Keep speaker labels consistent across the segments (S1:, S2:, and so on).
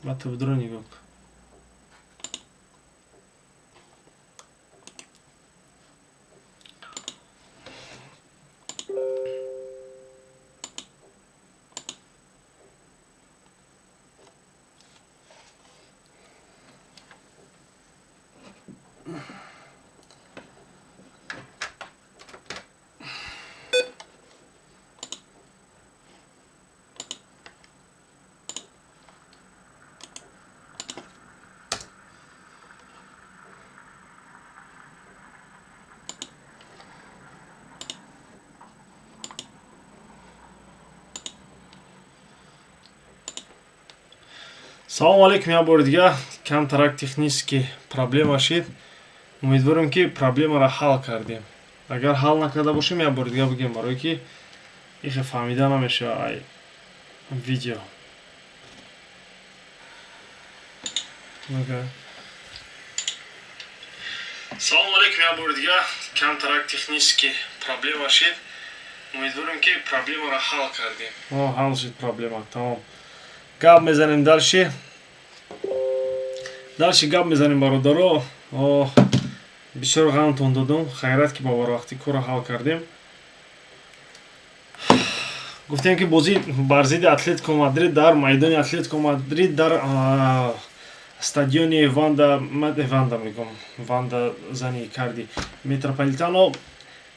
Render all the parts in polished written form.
S1: ва табдиро нигоҳ кун. Салому алейкум, я бори дига камтарак технически проблема шид. Умедворим ки проблемаро ҳал кардем. Агар ҳал накарда бошем, я бори дига бигем, барое ки ихе фаҳмида намешава ай видео. Салому алейкум, я бори дига камтарак технически проблема шид. Умедворим ки проблемаро ҳал кардем. Ҳал шид проблема, тамом. Гап мезанем дальше. Дальше гап мезанем, бародаро. Бисёр ғамтон додам. Хайрат ки ба барвақти корро ҳал кардем. Гуфтем ки бозӣ бар зидди Атлетико Мадрид дар майдони Атлетико Мадрид дар стадиони Ванда зани Икарди Метрополитано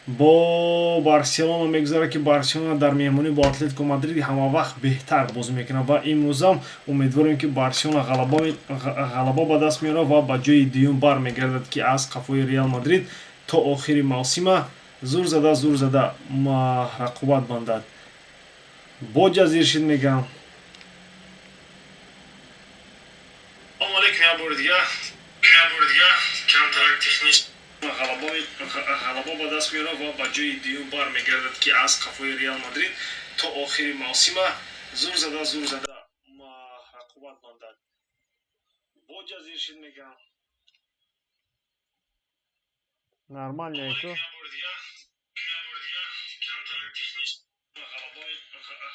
S1: бо Барселона мегузарад ки Барселона дар меҳмонӣ бо Атлетико Мадрид ҳамавақт беҳтар бозӣ мекунад ва имрӯзам умедворем ки Барселона ғалаба ба даст меорад ва ба ҷои дуюм бармегардад ки аз қафои Реал Мадрид то охири мавсима зур зада рақобат бандад. Бо ҷазиршид мегӯям. Салому алейкум, я бори дига камтарак технически ғалаба ба даст меорад ва ба ҷои дуюм бармегардад ки аз қафои Реал Мадрид то охири мавсима зур зада рақобат бандад. Бо ҷазиршид мегӯям. Нормально е то.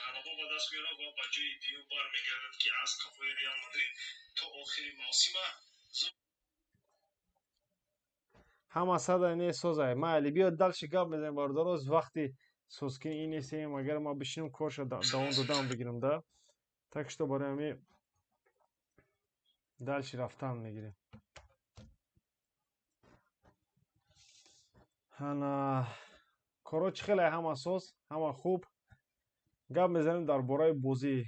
S1: Ғалаба ба даст меорад ва ба ҷои дуюм бармегардад ки аз қафои Реал Мадрид то охири мавсима. Ҳама сада не созай. Майли биё дальше гап мезанем, бародаро. Вақти созкини ин нестем. Агар ма бишинам корша давом додам бигирам да. Так что барои ҳами дальше рафтан мегирем. Ана коро чӣ хеле ҳама соз, ҳама хуб. Гап мезанем дар бораи бозии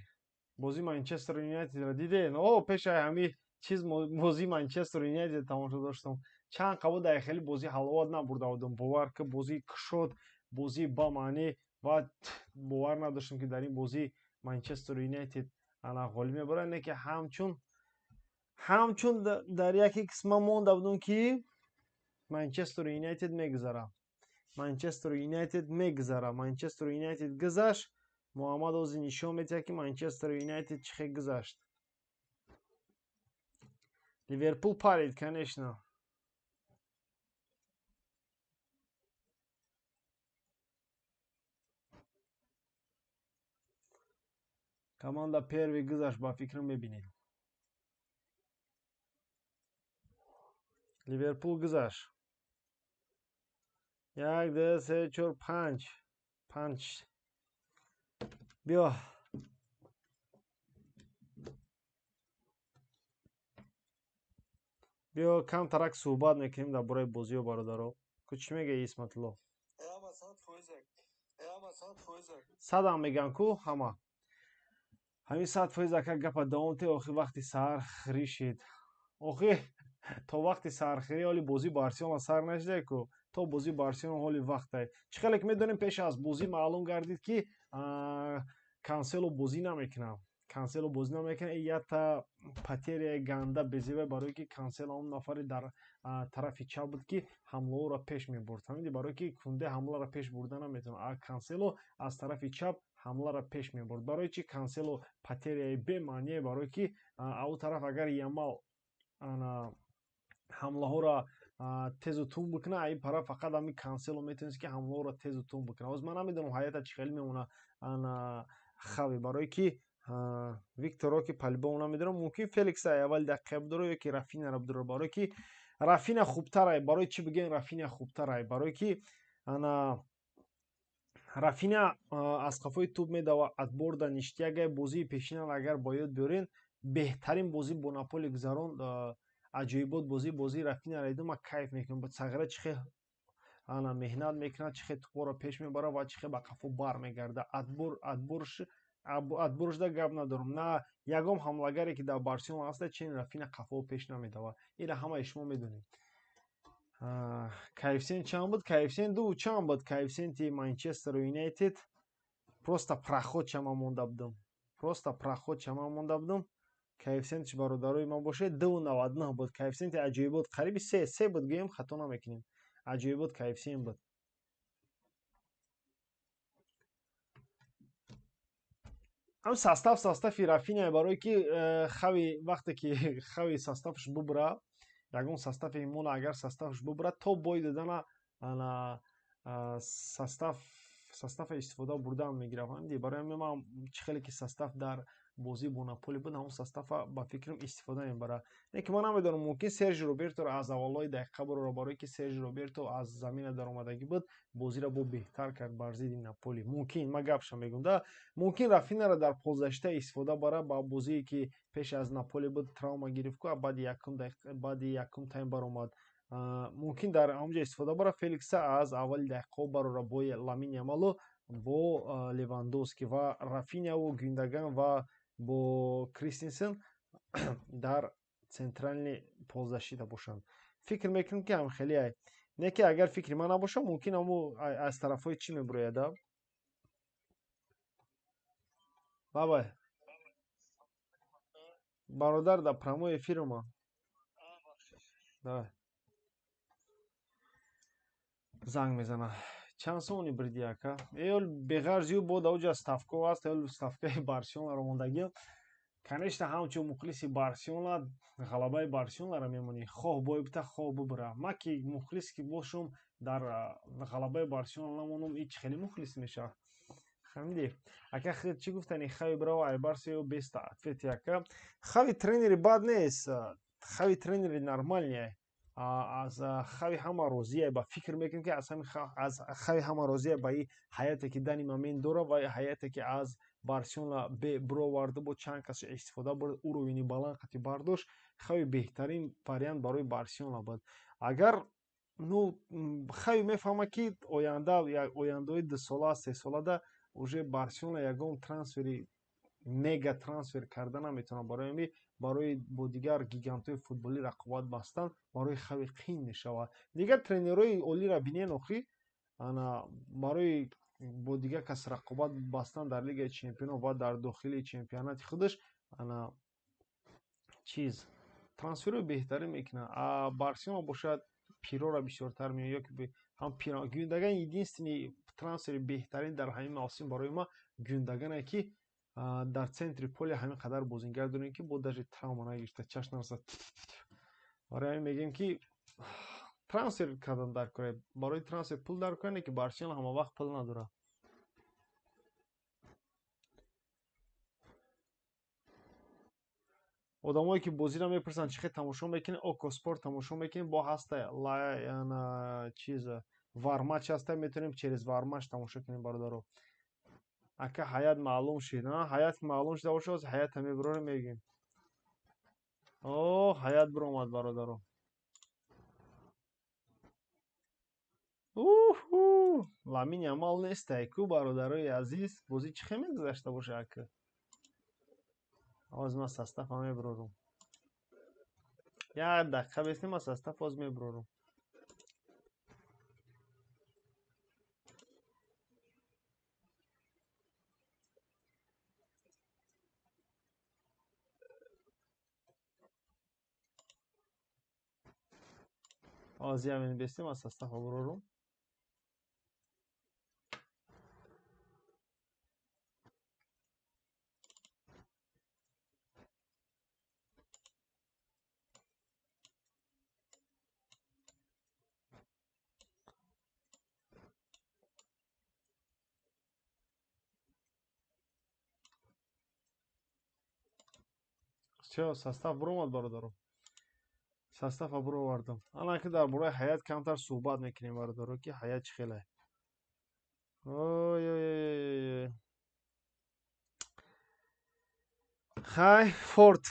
S1: Манчестер Юнайтедро дидем. Пеши ҳами чиз бозии Манчестер Юнайтед тамошо доштам. Чанд қабуда хеле бозӣ ҳаловат набурда будам. Бовар ки бозии кушод, бозии ба маънӣ ва бовар надоштам ки дар ин бозӣ Манчестер Юнайтед ана ғолиб мебарад. Не ки ҳамчун дар яке қисма монда будам ки Манчестер Юнайтед мегузарад. Манчестер Юнайтед гузашт. Муҳаммад Озӣ нишон медиҳад ки Манчестер Юнайтед чӣ хел гузашт. Ливерпул парид, конечно. Команда перви гузашт, ба фикрам мебинед. Ливерпул гузашт. 1 2 3 4 5 биё. Биё камтарак суҳбат мекунем дар бораи бозиҳо, бародаро. Ку чӣ мегӯяй Исматулло? Садам мегӯям ку ҳама. Ҳамин 100% ака гапа давом те охир вақти саҳар шид. Охир то вақти саҳархӯрӣ ҳоли бозии Барселона сар нашиде ку. То бозии Барселона ҳоли вақтай. Чӣ хеле ки медонем пеш аз бозӣ маълум гардид ки Кансело бозӣ намекунад. Ята потеряи ганда безивай, барое ки Кансело он нафари дар тарафи чап буд ки ҳамлаоро пеш мебурд. Ҳамиди барое ки Кунде ҳамларо пеш бурда наметавонад. Кансело аз тарафи чап ҳамларо пеш мебурд. Барое чи Кансело потеряи бемаъние, барое ки ав тараф агар Ямал ҳамлаҳоро тезу тун бикунад, ин пара фақат ҳамин Кансело метавонист ки ҳамлаҳоро тезу тун бикунад. Оз ман намедонам ҳаята чӣ хел мемонад хави, барое ки Викторо ки Палибао намедонам, мумкин Феликса аввали дақиқа бидоро ё ки Рафиняро бидоро, барое ки Рафиня хубтарай. Барои чӣ бигӯем Рафиня хубтарай? Барое ки ана Рафиня аз қафои тӯб медава адбор дар ништиягай бозии пешинан агар бо ёд биёрен, беҳтарин бозӣ бо Наполи гузаронд. Аҷоибот бозии Рафиняро дидум, ман кайф мекунам. Сағира чӣ хел ана меҳнат мекунад, чӣ хел тӯбҳоро пеш мебарад ва чӣ хел ба қафо бармегардад. Адборшда гап надорам. На ягон ҳамлагаре ки дар Барселона аст ченин Рафиня қафоро пеш намедавад. Инро ҳамаи шумо медонед. Коэффициент чанд буд? Коэффициент 2 чанд буд? Коэффициенти Манчестер Юнайтед просто проход чама монда будам. Просто проход чама монда будам. Коэффициентиш бародарои ман бошед 2.99 буд. Коэффициенти аҷоибот қариби 3 буд, гӯем хато намекунем. Аҷоибот коэффициент буд. ам состави Рафиня барое ки хави вақте ки хави составш бубра, ягон состави мона агар составш бубра, то бои додана ана состав истифода бурдан мегирам. Ҳамин ди барои ман чӣ хеле ки состав дар бозӣ бо Наполи буд, ҳамон состава ба фикрам истифода мебарад. Не ки ман намедонам, мумкин Сержи Роберторо аз аввалои дақиқа барора, барое ки Сержи Роберто аз замина даромадагӣ буд, бозиро бо беҳтар кард бар зидди Наполи. Мумкин, ман гапша мегӯям да. Мумкин Рафиняро дар 15 истифода бара, ба бозие ки пеш аз Наполи буд травма гирифт ва баъди якум тайм баромад. Мумкин дар ҳамҷо истифода бара. Феликса аз аввали дақиқаҳо барора бо Ламин Ямалу, бо Левандовски ва Рафиняву Гюндаган ва бо Кристенсен дар централни ползащита бошанд. Фикр мекунам ки ҳам хеле ай. Не ки агар фикри ман набоша, мумкин ҳаму аз тарафҳои чӣ мебурояда? Бабай, бародар дар прямой эфирма. Давай. Занг мезанад. Чанд сони бирди ака? Эёл беғарзию бо давҷа ставко аст, эёл ставкаи Барселонаро мондагӣ. Конечно, ҳамчун мухлиси Барселона ғалабаи Барселонаро мемонӣ. Хоҳ бой бита, хоҳ бубра. Ман ки мухлис ки бошум дар ғалабаи Барселона намонам, ич хеле мухлис мешавам. Хамиди ака чӣ гуфтани хави браво Айбарсио беста ответи ака. Хави тренери бад нест. Хави тренери нормальне. Аз хави ҳама розие, ба фикр мекунем ки аз хави ҳама розие ба и ҳаяте ки Дани Мамин дора ва ҳаяте ки аз Барселона бироварда бо чанд кас истифода бурд, уровни баланд қати бардошт. Хави беҳтарин вариант барои Барселона буд. Агар хави мефаҳма ки ояндаи 2 сола 3 солада уже Барселона ягон трансфери мега трансфер карда наметавонад. Барои бо дигар гигантҳои футболӣ рақобат бастан барои хави қин мешавад. Дигар тренерои олиро бинен охир барои бо дигар кас рақобат бастан дар Лигаи Чемпионов ва дар дохили чемпионати худаш трансферои беҳтарин мекунад. Барселона бошад пирора бисёртар меояд, ки ҳам Гюндаган единственный трансфери беҳтарин дар ҳамин мавсим барои ма Гюндагане ки дар центри поля ҳамин қадар бозингар дорем ки бо даже травма нагирифта, чашм нарасад. Барои ҳамин мегӯем ки трансфер кардан дар кора, барои трансфер пул дар кора, не ки Барселона ҳама вақт пул надорад. одамое ки бозиро мепурсанд чӣ хел тамошо мекунед, Око Спорт тамошо мекунед, бо ҳаста вармач ҳаста, метавонем через вармач тамошо кунем бародаро. Ака ҳаят маълум шид. Ҳаят маълум шуда бошад, ҳаятро мебурорем мегӯем. О, ҳаят биромад бародаро. Ламин Ямал нестай ку бародарои азиз. Бозӣ чӣ хел мегузашта боша ака? Оз ман состав мебурорам. Як дақиқа бистем, ман состав оз мебурорам. Ози ҳамин бистем, ман состав мебурорам. چه ساستاف برآمد برادرم. ساستاف برو آوردم. الان که در برای حیات کمتر صحبت میکنیم برادرم که حیات چه خیلی. اوی اوی اوی اوی. خای فورت.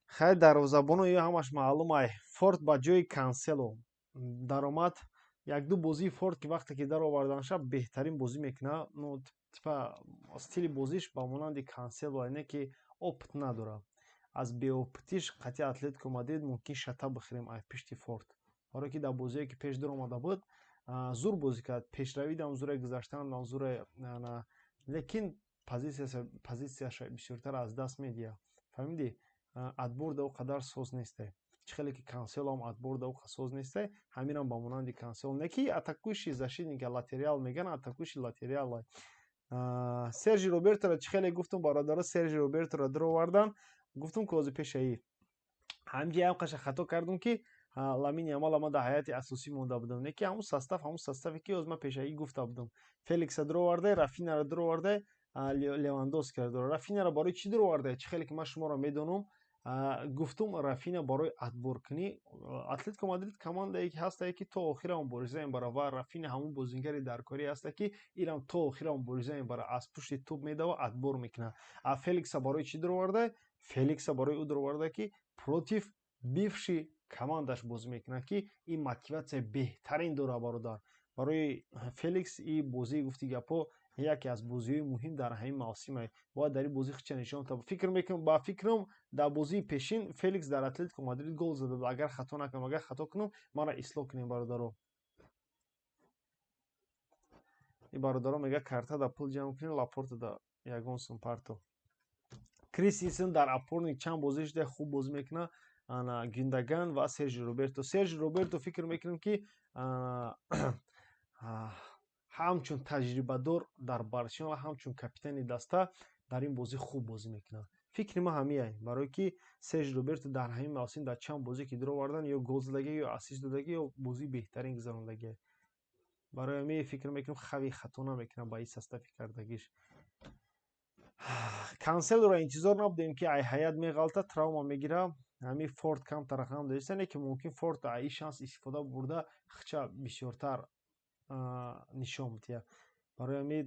S1: خای дарвозабону ё ҳамаш маълум ай. Форт ба ҷои Кансело даромад. Як ду бозии Форт ки вақте ки дароварданша беҳтарин бозӣ мекунад. Ну типа стили бозиш ба монанди Кансело ай не ки опыт надорад. Аз беопытиш қатъи Атлетико Мадрид мумкин шата бихӯрем ай пишти Форт. Барое ки дар бозие ки пеш даромада буд зур бозӣ кард. Пешравӣ дар зуре гузаштан дар зуре лекин позитсияша бисёртар аз даст медиҳад. Фаҳмидӣ? Адбор да о қадар соз несте. Чихеле ки Кансело ам адбор да о соз несте. Ҳаминам ба монанди Кансело не ки атакуиши защитника латериал меган атакуиши латериал ай. Сержи Робертора чихеле гуфтум бародаро Сержи Робертора даровардан. Гуфтум ки ҳозир пешаи ҳамҷи ҳам қаша хато кардум ки Ламин Ямал ама дар ҳайати асосӣ монда будам. Не ки ҳамун составе ки ҳозир ман пешаи гуфта будам. Феликса дароварда, Рафинара дароварда, Левандовскиро дароварда. Рафинара барои чӣ дароварда? Чихеле ки ман шуморо медонам. Гуфтум Рафина барои адборкунӣ. Атлетико Мадрид командае ки ҳастае ки то охира мубориза мебарад ва Рафина ҳамун бозингари даркорӣ ҳаста ки инам то охира мубориза мебарад. Аз пушти туп медава адбор мекунад. Феликса барои чӣ дароварда? Феликса барои ӯ дароварда ки против бивши командаш бозӣ мекунад ки ин мотиватсия беҳтарин дорад бародар. Барои Феликс ин бозии гуфти гапо яке аз бозиҳои муҳим дар ҳамин мавсим аст. Бояд дар ин бозӣ хича нишон дод. Фикр мекунам ба фикрам дар бозии пешин Феликс дар Атлетико Мадрид гол зада буд. Агар хато накунам, агар хато кунам, манро ислоҳ кунем бародаро. ин бародаро мега карта да пул ҷамъ кунем, Лапорта да ягон сум парто. Кристенсен дар опорник чанд бозӣ шуда хуб бозӣ мекунад. Гюндаган ва Сержи Роберто. Сержи Роберто фикр мекунам ки ҳамчун таҷрибадор дар Барселона, ҳамчун капитани даста дар ин бозӣ хуб бозӣ мекунад. Фикри ман ҳамин ай. Барое ки Сержи Роберто дар ҳамин мавсим дар чанд бозӣ ки даровардан ё гол задагӣ, ё ассист додагӣ, ё бозии беҳтарин гузарондагӣ. Барои ҳамин фикр мекунам хави хато намекунад ба ин состави кардагиш. Канселоро интизор набудем ки ай ҳаят меғалта, травма мегирад. Ҳамин Форт камтар рақам дошта, не ки мумкин Форт ин шанс истифода бурда хича бисёртар нишон мудия. Барои ҳамин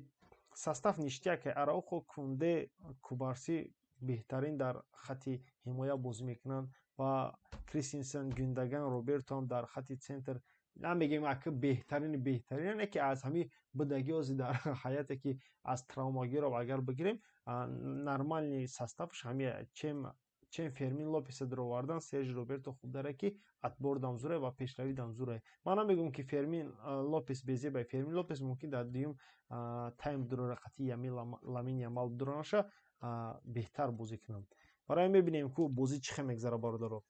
S1: состав ништяк Араухо, Кунде, Кубарси беҳтарин дар хати ҳимоя бозӣ мекунанд ва Кристенсен, Гюндаган, Роберто ҳам дар хати центр намегем аки беҳтарини беҳтарин, не ки аз ҳамин будагиҳози дар ҳаяте ки аз травмагиро агар бигирем нормальни составш ҳамин чем Фермин Лопеса даровардан Сержи Роберто хуб дара ки адбор дамзуре ва пешравӣ дамзуре. Ман намегӯям ки Фермин Лопес безебай. Фермин Лопес мумкин дар дуюм тайм дурора қати Ламин Ямал дуронаша беҳтар бозӣ кунам. Барои мебинем ку бозӣ чӣ хел мегзара бародаро.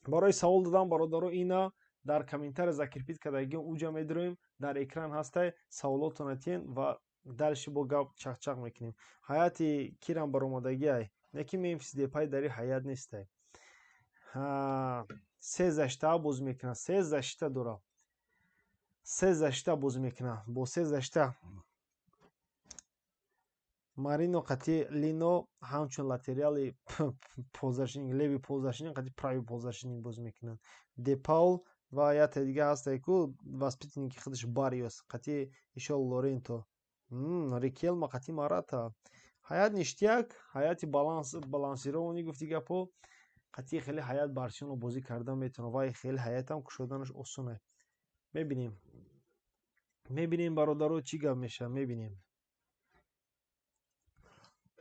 S1: Барои савол додан бародаро ина дар комментария закрпит кардагион уҷа медироем. Дар экран ҳастай саволотона тиен ва дальше бо гап чақчақ мекунем. Ҳаяти кирам баромадагӣ ай. Не ки Мемфис Депай дар ин ҳаят нестай. Се защита бозӣ мекунад. Се защита дорад. Се защита бозӣ мекунад. Бо се защита Марино қати Лино ҳамчун латериали ползашининг, леви ползашининг, қати прави ползашининг бозӣ мекунад. Депаул ва яте дига ҳастай ку воспитанники худаш Бариос, қати ишол Лоренто. Рикелма қати Марата. ҳаят ништяк, ҳаяти балансированӣ гуфти гапо. Қати хеле ҳаят Барселона бозӣ кардан метавонад ва хеле ҳаятам кушоданаш осон аст. Мебинем бародаро чӣ гап мешавад, мебинем.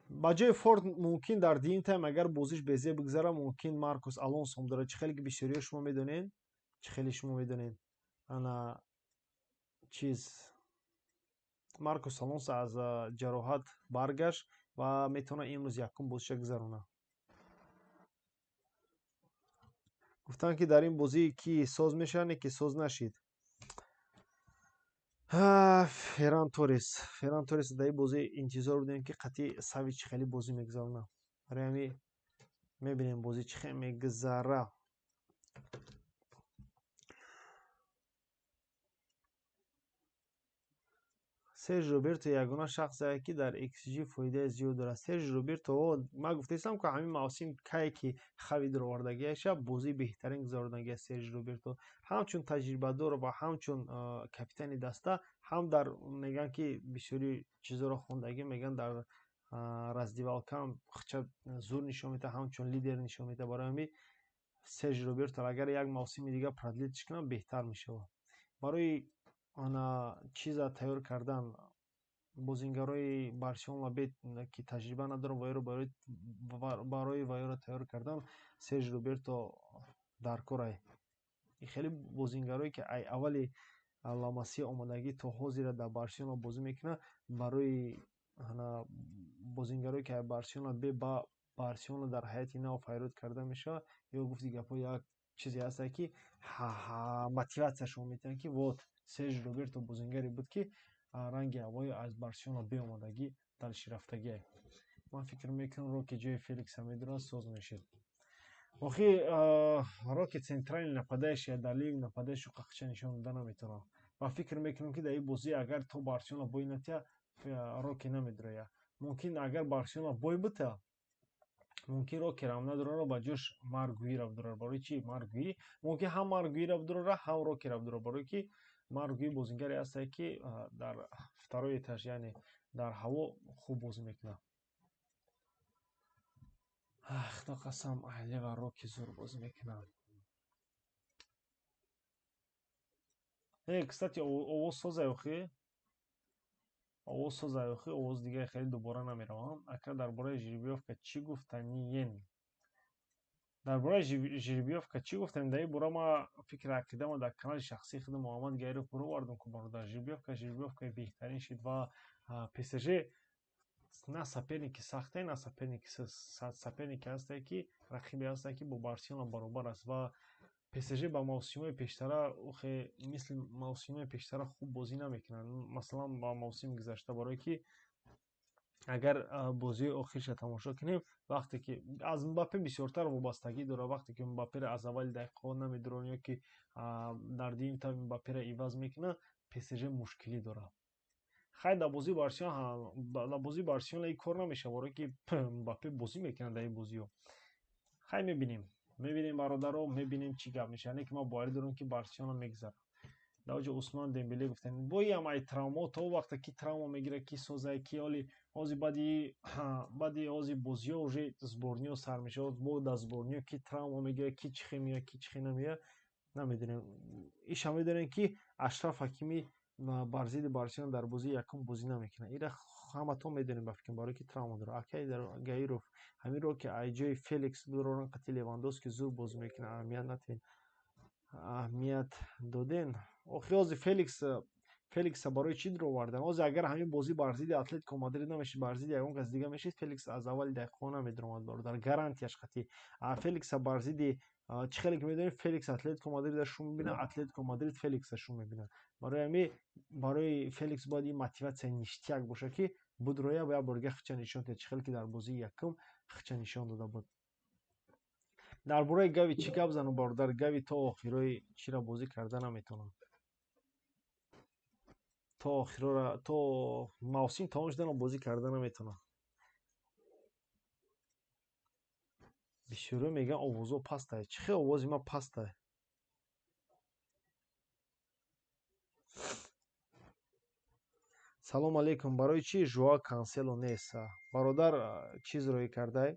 S1: Ба ҷои Форд мумкин дар дуюм тайм агар бозиш безе бигзара мумкин Маркос Алонсом дорад. Чӣ хеле ки бисёриҳо шумо медонед? Чӣ хеле шумо медонед? Ана чиз Маркос Алонсо аз ҷароҳат баргашт ва метавонад имрӯз якум бозиша гузаронад. гуфтанд ки дар ин бозӣ ки соз мешавад, не ки соз нашид. Ферран Торрес дар ин бозӣ интизор будем ки қатъи Сави чӣ хеле бозӣ мегузаронад. Барои ҳамин мебинем бозӣ чӣ хеле мегузара. Серж Роберто ягона шахсе ки дар XG фоидаи зиёд дорад. Серж Роберто ман гуфтаистам ки ҳамин мавсим кае ки хави дуровардагиаша бозии беҳтарин гузаронагия Серж Роберто ҳамчун таҷрибадор ва ҳамчун капитани даста ҳам дар меган ки бисёри чизоро хондагӣ меган дар раздевалкам хча зур нишон мета ҳамчун лидер нишон мета. Барои ҳамин Серж Роберто агар як мавсими дига продлитш кунад беҳтар мешавад. Барои чиза тайёр кардан бозингарои Барселона бед ки таҷриба надорам барои вайро тайёр кардан Серж Роберто дар корай. Хеле бозингарое ки ай аввали Ла-Масия омадагӣ то ҳозира дар Барселона бозӣ мекунад барои бозингарое ки Барселона бе ба Барселона дар ҳаёти нав файрод карда мешавад ё гуфти гапҳо як чизе ҳаста ки мотиватсияшон метиҳанд ки вот Серж Роберто бозингаре буд ки ранги ҳавои аз Барселона беомадагӣ дарши рафтагие. Ман фикр мекунам роки ҷои Феликса медурад соз мешид. охи роки централи нападаеш я дар ливи нападаешу қақча нишон дода наметавонам. Ман фикр мекунам ки дар ин бозӣ агар то Барселона бой натия роки намедурая. Мумкин агар Барселона бой бута мумкин роки рам надурара ба ҷош Марк-Гуи равдурар. Барои чи Марк-Гуи мумкин ҳам Марк-Гуи равдурара ҳам роки равдурар. Барои ки Марк-Гуи бозингаре ҳастае ки дар второи этаж яъне дар ҳаво хуб бозӣ мекунад. Худо қасам лева роки зур бозӣ мекунад. Кстати овоз созай охи овоз дига хеле дубора намеравам. Ака дар бораи жеребьёвка чӣ гуфтаниен? Дар бораи жеребьёвка чӣ гуфтем? Дар ин бора ман фикр акидам дар канали шахсии худам Муҳаммад Гайров буровардам ки бародар жеребьёвкаи беҳтарин шид ва ПСЖ на соперники сахтае, на соперники ҳастае ки рақибе ҳастае ки бо Барселона баробар аст ва ПСЖ ба мавсимҳои пештара мисли мавсимҳои пештара хуб бозӣ намекунад. Масалан ба мавсими гузашта барое ки агар бозии охирша тамошо кунем вақте ки аз Мбаппе бисёртар вобастагӣ дорад. Вақте ки Мбапперо аз аввали дақиқаҳо намедурон ё ки дар дуюм тайм Мбапперо иваз мекунад ПСЖ мушкилӣ дорад. Хай дар бозии Барселона ин кор намешавад барое ки Мбаппе бозӣ мекунад дар ин бозиҳо. Хай мебинем бародаро, мебинем чӣ гап мешавад. Не ки ман боварӣ дорам ки Барселона мегузарад. даоҷа Усман Дембеле гуфтем бо ям ай травмо то вақте ки травма мегирад ки созае ки оли ози баъди ози бозиҳо уже сборниҳо сар мешавад бо дар сборниҳо ки травма мегирад ки чихе меяд ки чихе намеяд намедонем. иша медонем ки Ашраф Ҳакимӣ бар зидди Барселона дар бозии якум бозӣ намекунад. ира ҳаматон медонем ба фикрем барое ки травма дорад. Акай дар Гаиров ҳаминро ки ай ҷои Феликс дуроран қати Левандовски зур бозӣ мекунад аҳамият доден. охи ози Феликса барои чӣ дуровардан? Ози агар ҳамин бозӣ бар зидди Атлетико Мадрид намешид бар зидди ягон кас дига мешид Феликс аз аввали дақиқаҳо намедуромад бародар гарантияш қатъӣ. Феликса бар зидди чӣ хеле ки медонем Феликс Атлетико Мадридаш шум мебинад Атлетико Мадрид Феликса шум мебинад. Барои ҳамин барои Феликс бояд ин мотиватсия ништяк бошад ки будроя як бор дига хча нишон дод чӣ хеле ки дар бозии якум хча нишон дода буд. Дар бораи Гави чӣ гап занам бародар? Гави то охирои чира бозӣ карда наметавонад. То мавсим тамом шуданам бозӣ карда наметавонад. бисёриҳо мегӯянд овозҳо пастае. Чӣ хел овози ман пастае? салом алейкум. Барои чӣ Жоао Кансело нест? Бародар чиз роӣ кардай?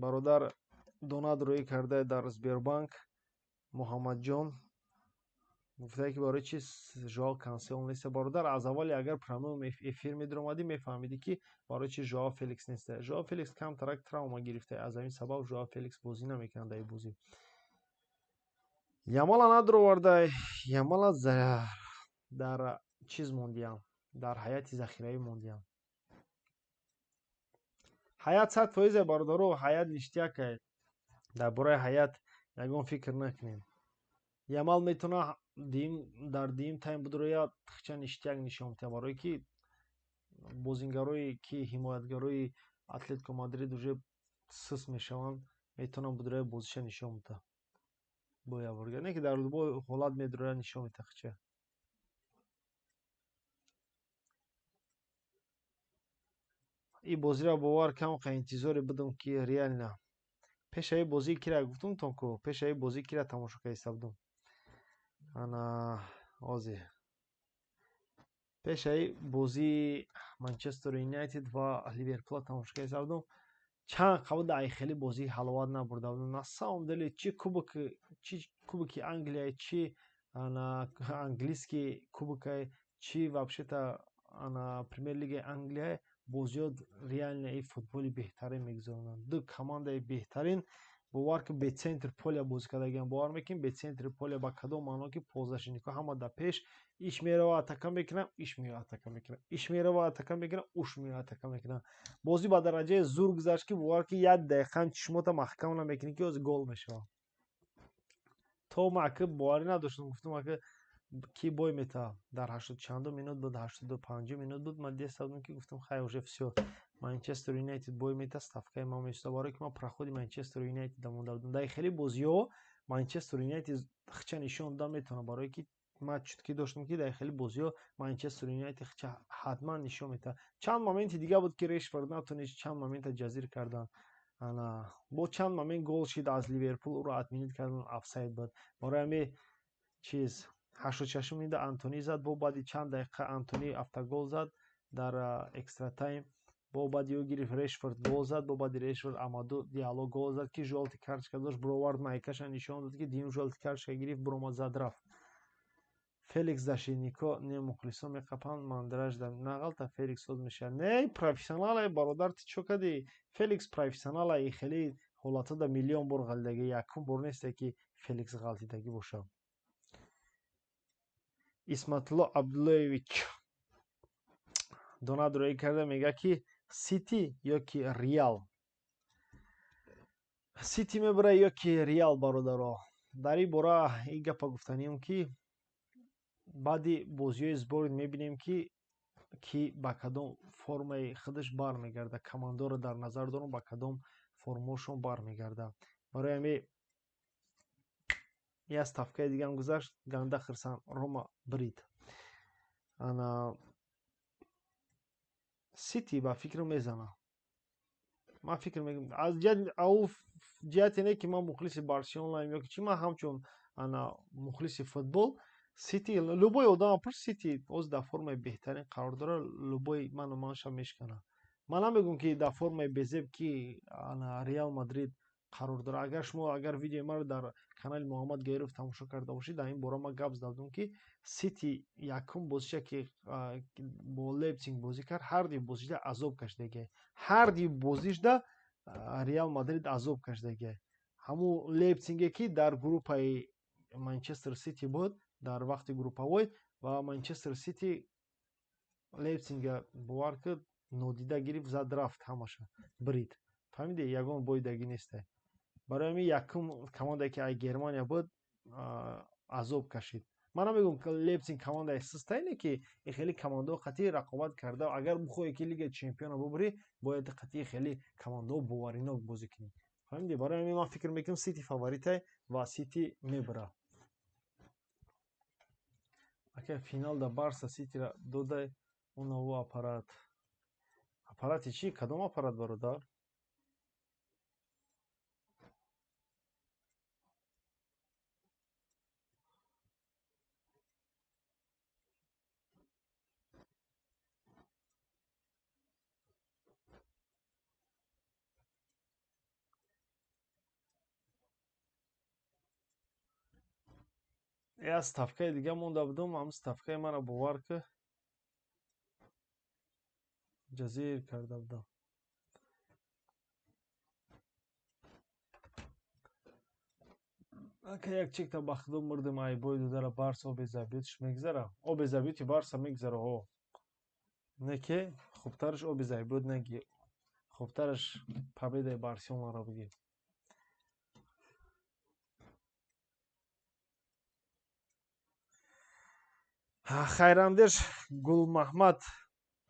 S1: Бародар донат роӣ кардай дар Сбербанк? Муҳаммадҷон гуфтае ки барои чи Жоао Кансело нест? Бародар аз аввали агар промои эфир медиромадӣ мефаҳмидӣ ки барои чи Жоао Феликс нест. Жоао Феликс камтарак травма гирифта. Аз ҳамин сабаб Жоао Феликс бозӣ намекунад дар ин бозӣ. Ямала надуровардай. Ямала дар чиз мондиям. Дар ҳайати захираӣ мондиям. ҳаят 100% бародаро, ҳаят ништякае. Дар бораи ҳаят ягон фикр накунем. Ямал метавонад дар дуюм тайм бидрояд хча ништяк нишон медиҳад барое ки бозингарои ки ҳимоятгарои Атлетико Мадрид уже сус мешаванд метавонанд бидрояд бозиша нишон медиҳад. Бо яборга не ки дар бо ҳолат медрояд нишон медиҳад хча. این بازی را باور کم که انتظار بدم که ریال نه. پشای بازی کی را گفتم تونکو، پشای بازی کی را تماشا کردم. انا آزی. پشای بازی منچستر یونایتد و لیورپول تماشا کردم. چند قبل خیلی بازی حلوت نبرده بودم. نسام دلی چی کوبک انگلیا چی انا انگلیسکی کوبک چی вообще-то انا پرمیر لیگ انگلیا بازیات ریال ای فوتبالی بهترین میگذارند. دو کمانده بهترین باور که به سنتر پولیا بازی کردن باور میکنیم به سنتر پولیا با کدوم معنا که پوزیشنی که همه در پیش ایش میره و اتاک میکنه ایش میره اتاک میکنه ایش میره و اتاک میکنه اوش میره اتاک میکنه بازی با درجه زور گذشت که باور که یک دقیقه چشمو تا محکم نمیکنی که از گل میشه تو معکب باوری نداشتم گفتم که کی بای میتا در 80 چند مینوت بود 85 مینوت بود من دست دادم که گفتم خیر уже все манчестер юнайтед бой میتا ставкаи ма место барои ки ма проходи манчестер юнайтед дамон дадам дар хеле бозиҳо манчестер юнайтед хича нишон дам метавонад барое ки ма чутки доштам ки дар хеле бозиҳо манчестер юнайтед хича ҳатман нишон метавонад чанд моменти дига буд ки решфорд натонист чанд момента ҷазир кардан ана бо чанд момент гол шид аз ливерпул уро админит кардан офсайд буд барои ҳамин чиз 86 минута Антони зад бо баъди чанд дақиқа Антони автогол зад дар экстра тайм бо баъди ӯ гирифт Решфорд гол зад бо баъди Решфорд Амаду Диало гол зад ки жолти карточка дошт бировард майкаша нишон дод ки дим жолти карточка гирифт буромад зад рафт Феликс Дашинико не мухлисо меқапанд мандраж дар нагалта Феликс соз меша не профессионал бародар ти чо кади Феликс профессионал хеле ҳолата да миллион бор ғалидаги якум бор несте ки Феликс ғалтидаги боша исматулло абдуллоевич донадроӣ карда мега ки сити ё ки реал сити мебара ё ки реал бародаро дар ин бора ин гапа гуфтанием ки баъди бозиҳои сборӣ мебинем ки ба кадом формаи худаш бармегарда командоро дар назар дорам ба кадом формаошон бармегарда барои ҳамин як ставкаи дигам гузашт ганда хирсан рома брид ана сити ба фикр мезана ман фикр мекунам аз ҷиҳате не ки ман мухлиси барселонаам ё ки чӣ ман ҳамчун ана мухлиси футбол сити любой одам пур сити оз дар формаи беҳтарин қарор дорад любой ману манша мешкана ман намегӯям ки дар формаи безеб ки ана реал мадрид қарор дорад агар шумо агар видеои маро дар канали муҳаммад гайров тамошо карда бошед дар ин бора ман гап задам ки сити якум бозиша ки бо лейпциг бозӣ кард ҳарди бозиша азоб кашидаги ҳарди бозишда реал мадрид азоб кашидаги ҳамун лейпциге ки дар группаи манчестер сити буд дар вақти группавой ва манчестер сити лейпцига бовар кард нодида гирифт зад рафт ҳамаша брид фаҳмиде ягон бойдаги несте барои ҳамин якум командае ки ай германия буд азоб кашид ман намегӯям ки лейпциг командаи сустае не ки хеле командаҳо қатъи рақобат карда агар бихоҳе ки лигаи чемпиона бубарӣ бояд қатъи хеле командаҳо боваринок бозӣ кунӣ фаҳмиде барои ҳамин ман фикр мекунам сити фаворите ва сити мебара ака финал да барса ситира дода онову аппарати чӣ кадом аппарат бародар як ставкаи дига монда будам ҳам ставкаи мара бовар ки ҷазир карда будам ака як чекта ба худо мурдим ай бой додара барса оби забитш мегзара оби забити барса мегзара о не ки хубтараш оби забит неги хубтараш победаи барселонаро бигир хайрамдеш гулмаҳмад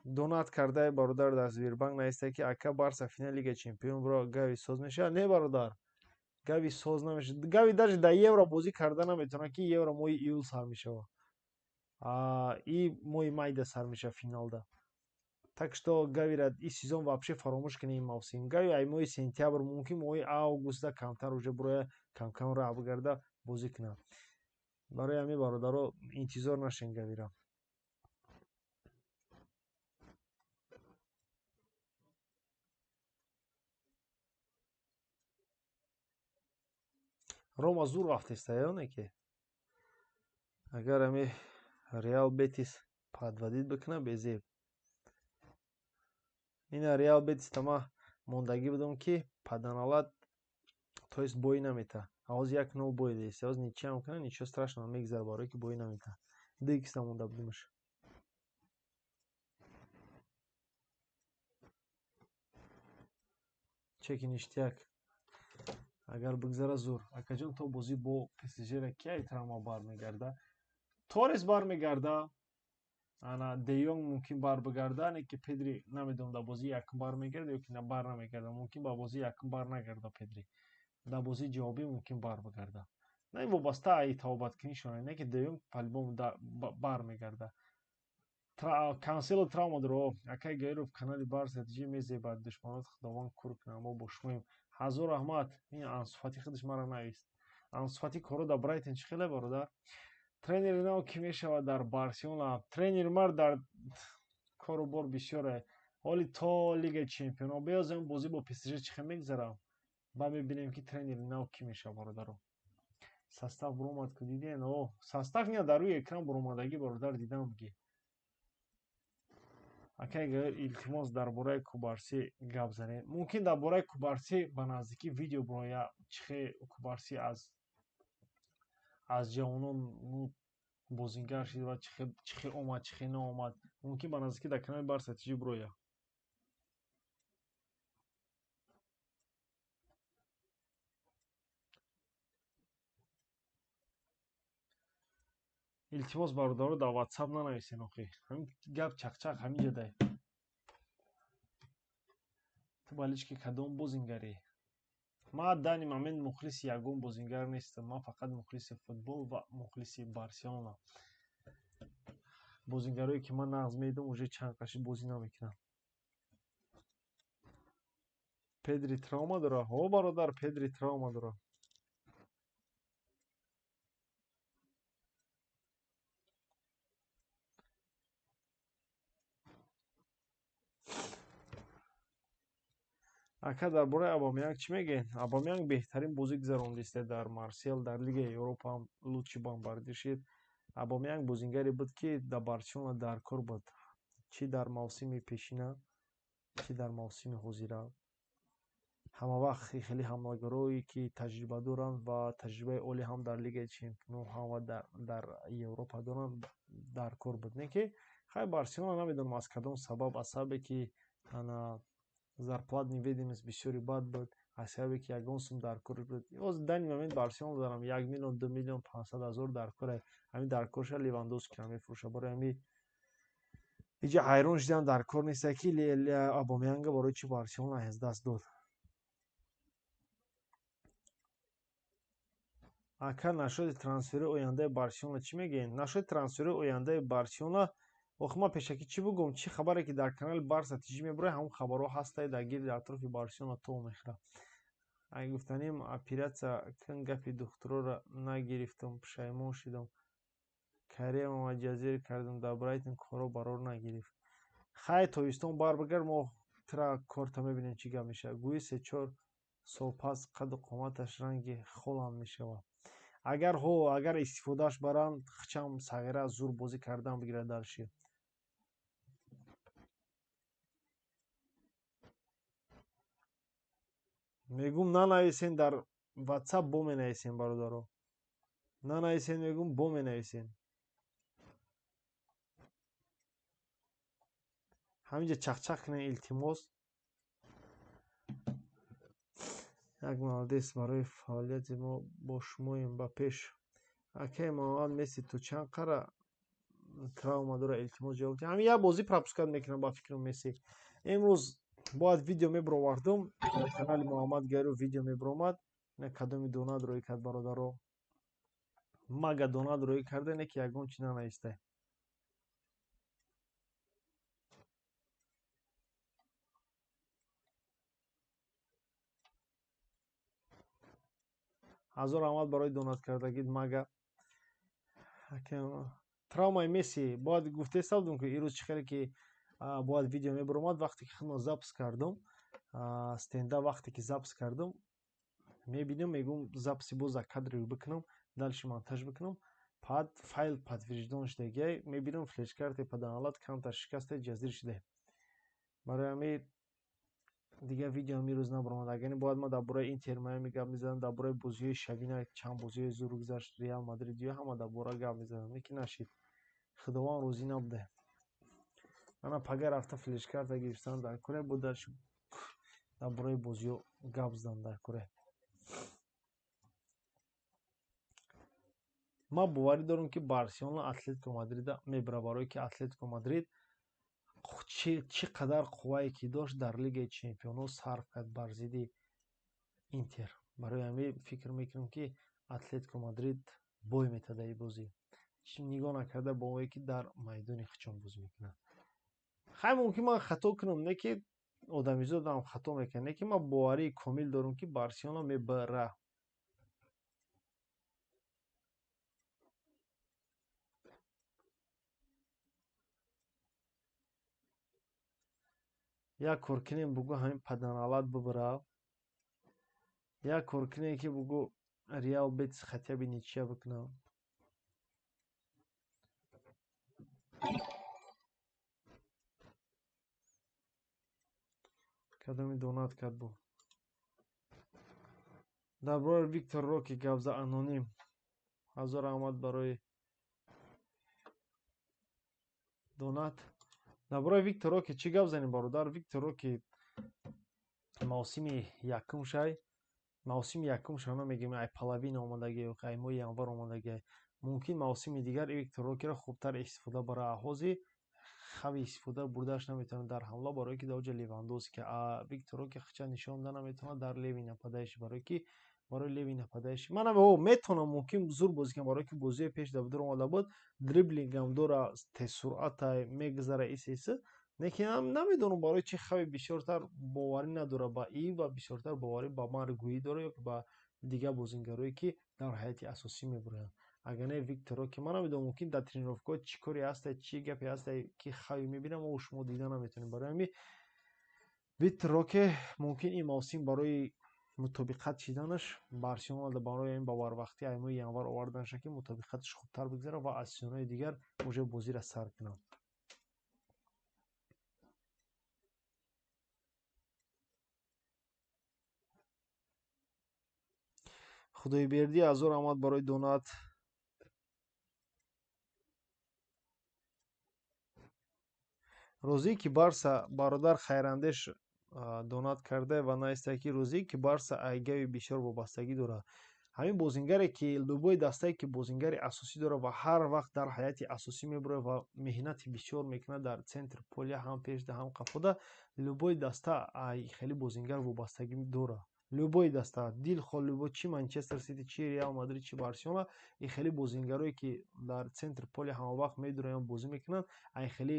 S1: донат кардаи бародар дар Сбербанк наисте ки ака барса финали лигаи чемпионро гави соз мешавад не бародар гави соз намешавад гави даже дар евро бозӣ карда наметавонад ки евро моҳи июл сар мешавад и моҳи майда сар мешавад финалда Так что, говорят, и сезон вообще фаромӯш кунем мавсим. Гави ай моҳи сентябр, мумкин моҳи августа камтар уже буроя камкам рафт гарда бозӣ кунад. Барои ҳамин бародаро интизор нашен гавира. Рома зур рафтеста ёне ки агар ҳами Реал Бетис падвадид бикуна безеб. Ина Реал Бетис тама мондагӣ будам ки паданалад то есть бой намета. Ҳоз 1-0 бой дест. Ҳоз ничия мкана, ничего страшного мегзар барои ки бой намета. Дикиста монда будимаш. Чеки ништияк. Агар бигзара зур. Акаҷон то бозӣ бо ПСЖ-ра ки айтрама бармегарда? Торес бармегарда. Ана Де Йонг мумкин барбигарда, не ки Педри намедонам дар бозии якум бармегарда ё ки на бар намегарда. Мумкин ба бозии якум бар нагарда Педри. Дар бозии ҷавобӣ мумкин барбигарда. Не вобаста ai тавобаткунишона, не ки Де Йонг по-любому бармегарда. Кансело травма дорад. Акай Гайров канали Барса ҷи мезебад душманот худованд кур кунад. Мо бо шумоем. Ҳазор раҳмат. Ин Ансу Фати худаш мара навист. Ансу Фати коро дар Брайтон чӣ хеле бародар? Тренери нав ки мешавад дар Барселона. Тренери мард дар корубор бисёре. Оли то Лигаи Чемпионов. Беёзем бозӣ бо ПСЖ чӣ хел мегзарам. Ба мебинем ки тренери нав ки мешавад бародаро. Состав буромад ку диден? О, состав ня дар рӯи экран буромадагӣ бародар дидам ки. Акай гавер илтимос дар бораи Кубарси гап занед. Мумкин дар бораи Кубарси ба наздикӣ видео бироя чӣ хел Кубарси аз ҷавонон бозингар шид ва чӣ хел омад, чӣ хел наомад. Мумкин ба наздикӣ дар канали Барса ТЖ бироя. илтимос бародаро дар WhatsApp нанависен охи. Ҳамин гап чақчақ ҳамин ҷодай. Ту балички кадом бозингарӣ? Ман дани момент мухлиси ягон бозингар нестам. Ман фақат мухлиси футбол ва мухлиси Барселона. Бозингарое ки ман нағз медиҳам уже чанд қаши бозӣ намекунанд. Педри травма дорад? Ҳо бародар, Педри травма дорад. Ака дар бораи Абамеянг чӣ мегӯед? Абамеянг беҳтарин бозӣ гузарондист дар Марсел, дар Лигаи Европа ҳам лучши бомбардир шид. Абамеянг бозингаре буд ки дар Барселона дар кор буд. Чӣ дар мавсими пешина, чӣ дар мавсими ҳозира. Ҳамавақт хеле ҳамлагарое ки таҷриба доранд ва таҷрибаи олӣ ҳам дар Лигаи Чемпионов ҳам ва дар Европа доранд, дар кор буд. Не ки хай Барселона намедонам аз кадом сабаб, аз сабабе ки ана зарплатни ведомост бисёри бад буд, аз сабабе ки ягон сум дар кор буд. Ҳоз дани момент Барселона дорам 1 миллион 2 миллион 500 000 дар коре. Ҳамин дар корша Левандовски ҳам мефурӯшад. Бораи ҳамин иҷа ҳайрон шудам дар кор неста ки Абамеянга барои чӣ Барселона аз даст дод. Ака нашоди трансфери ояндаи Барселона чӣ мегӯед? Нашоди трансфери ояндаи Барселона охи ман пешакӣ чӣ бугум? Чӣ хабаре ки дар канали Барса ТЖ мебарояд ҳамон хабарҳо ҳастае дар гирди атрофи Барселона то мехӯрад. Ай гуфтанем оператсия кун гапи духтурора нагирифтам, пушаймон шудам. Кариямам ҷазир кардам, дар Брайтон коро барор нагирифт. Хай тобистон барбигар, мо тира корта мебинем чӣ гап мешавад. Гӯи 3-4 сол пас қадду қоматаш ранги холанд мешавад. Агар истифодааш баранд, хичам сағира зур бозӣ кардан бигирад дар шир. мегум нанависен дар WhatsApp бо менависен бародаро. Нанависен мегум бо менависен. ҳаминҷа чақчақ кунен илтимос. як молодец барои фаъолияти мо бо шумоем ба пеш. Акай Муҳаммад Месси ту чанд қара травма дора илтимос ҷавоб диҳ. Ҳамин як бозӣ пропускат мекунам ба фикрам Месси. Имрӯз бояд видео мебировардум. Дар канали Муҳаммад Гайров видео мебиромад. Не кадоми дона дурӯӣ кард бародаро. Мага дона дурӯӣ карда, не ки ягон чӣ нанавистай. ҳазор раҳмат барои донат кардагид. Мага травмаи Месси бояд гуфтестам ки ирӯз чӣ хеле ки бояд видео мебаромад. Вақте ки худро запс кардам, стенда вақте ки запс кардам, мебинам, мегӯм запси боз кадри бикунам, дальше монтаж бикунам. Пад файл подтвержден шудаги мебинам флеш-карти паданалат камтар шикасте ҷаздир шуде. Барои ҳамин дигар видео имрӯз набаромад. Агар не бояд ма дар бораи Интер Майами гап мезанам, дар бораи бозиҳои шабина чанд бозиҳои зур гузашт, Реал Мадрид ё ҳама дар бора гап мезанам, лекин нашид. Худованд рӯзӣ набуде. Мана пага рафта флеш-карта гирифтам дар Куре будаш дар бораи бозиҳо гап задам дар Куре. Ман боварӣ дорам ки Барселона Атлетико Мадрида мебара, барое ки Атлетико Мадрид чӣ қадар қуввае ки дошт дар Лигаи Чемпионҳо сарф кард бар зидди Интер. Барои ҳамин фикр мекунам ки Атлетико Мадрид бой метад дар ин бозӣ. Нигоҳ накарда ба овое ки дар майдони хучон бозӣ мекунад. Хай мумкин ман хато кунам, не ки одамизод ҳам хато мекунад, не ки ман боварии комил дорам ки Барселона мебара. Як кор кунем бугӯ ҳамин паданалат бибара. Як кор кунем ки бугӯ Реал Бетис хотя бы ничия бикунам. Кадоми донат кард бу. Дар бораи Виктор Роки гап зад аноним. ҳазор раҳмат барои донат. Дар бораи Виктор Роки чӣ гап занем бародар? Виктор Роки мавсими якум шай, мавсими якум шона мегӯем ай Палавин омадаги, ай моҳи январ омадаги. Мумкин мавсими дигар Виктор Рокиро хубтар истифода бара аҳози хави истифода бурдаш наметавонад дар ҳамла, барое ки дар оҷа Левандовски. Виктор Роки хача нишон да наметавонад дар леви нападаиши, барое ки барои леви нападаиши ман метавонам мумкин зур бозӣ кунам, барое ки бозии пеш давдур омада буд, дриблингам дора, тезсуръата мегзара иса, лекин намедонам барои чӣ хави бисёртар боварӣ надора ба ин ва бисёртар боварӣ ба Маргуи дора ё ба дигар бозингарое ки дар ҳайати асосӣ мебуранд. Агар не Виктор Роки ман намедонам мумкин дар тренировкаҳо чӣ коре ҳаста, чӣ гапе ҳаста ки хави мебинам, мо шумо дида наметавонем. Барои ҳамин Виктор Роки мумкин ин мавсим барои мутобиқат шиданаш Барселона барои ин ба барвақти ай моҳи январ оварданаш ки мутобиқаташ хубтар бигзара ва аз сезонҳои дигар уже бозиро сар кунад. Худойбердӣ ҳазор раҳмат барои донат. Розӣ ки Барса бародар Хайрандеш донат карда ва наистае ки розӣ ки Барса айгави бисёр вобастагӣ дорад. Ҳамин бозингаре ки любой дастае ки бозингари асосӣ дорад ва ҳар вақт дар ҳайати асосӣ мебурад ва меҳнати бисёр мекунад дар центри поля, ҳам пешда, ҳам қафода, любой даста хеле бозингар вобастагӣ дорад. Любой даста дилхоҳ любой чӣ Манчестер Сити, чӣ Реал Мадрид, чӣ Барселона, ин хеле бозингароe ки дар центри поля ҳамавақт медуранд бозӣ мекунанд, ин хеле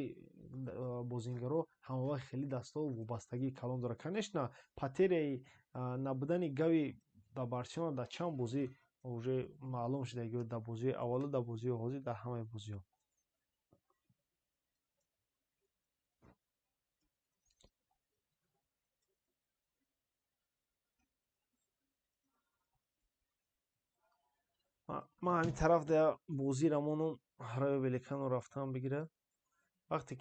S1: бозингаро ҳамавақт хеле дастҳо вобастагии калон дорад. Конечно, потеряи набудани гави дар Барселона дар чанд бозӣ уже маълум шудаги дар бозии аввалу дар бозии ҳозир дар ҳамаи бозиҳо. Ман ҳамин тараф дар бозӣ рамонам Райо Великано рафтам бигира. Вақте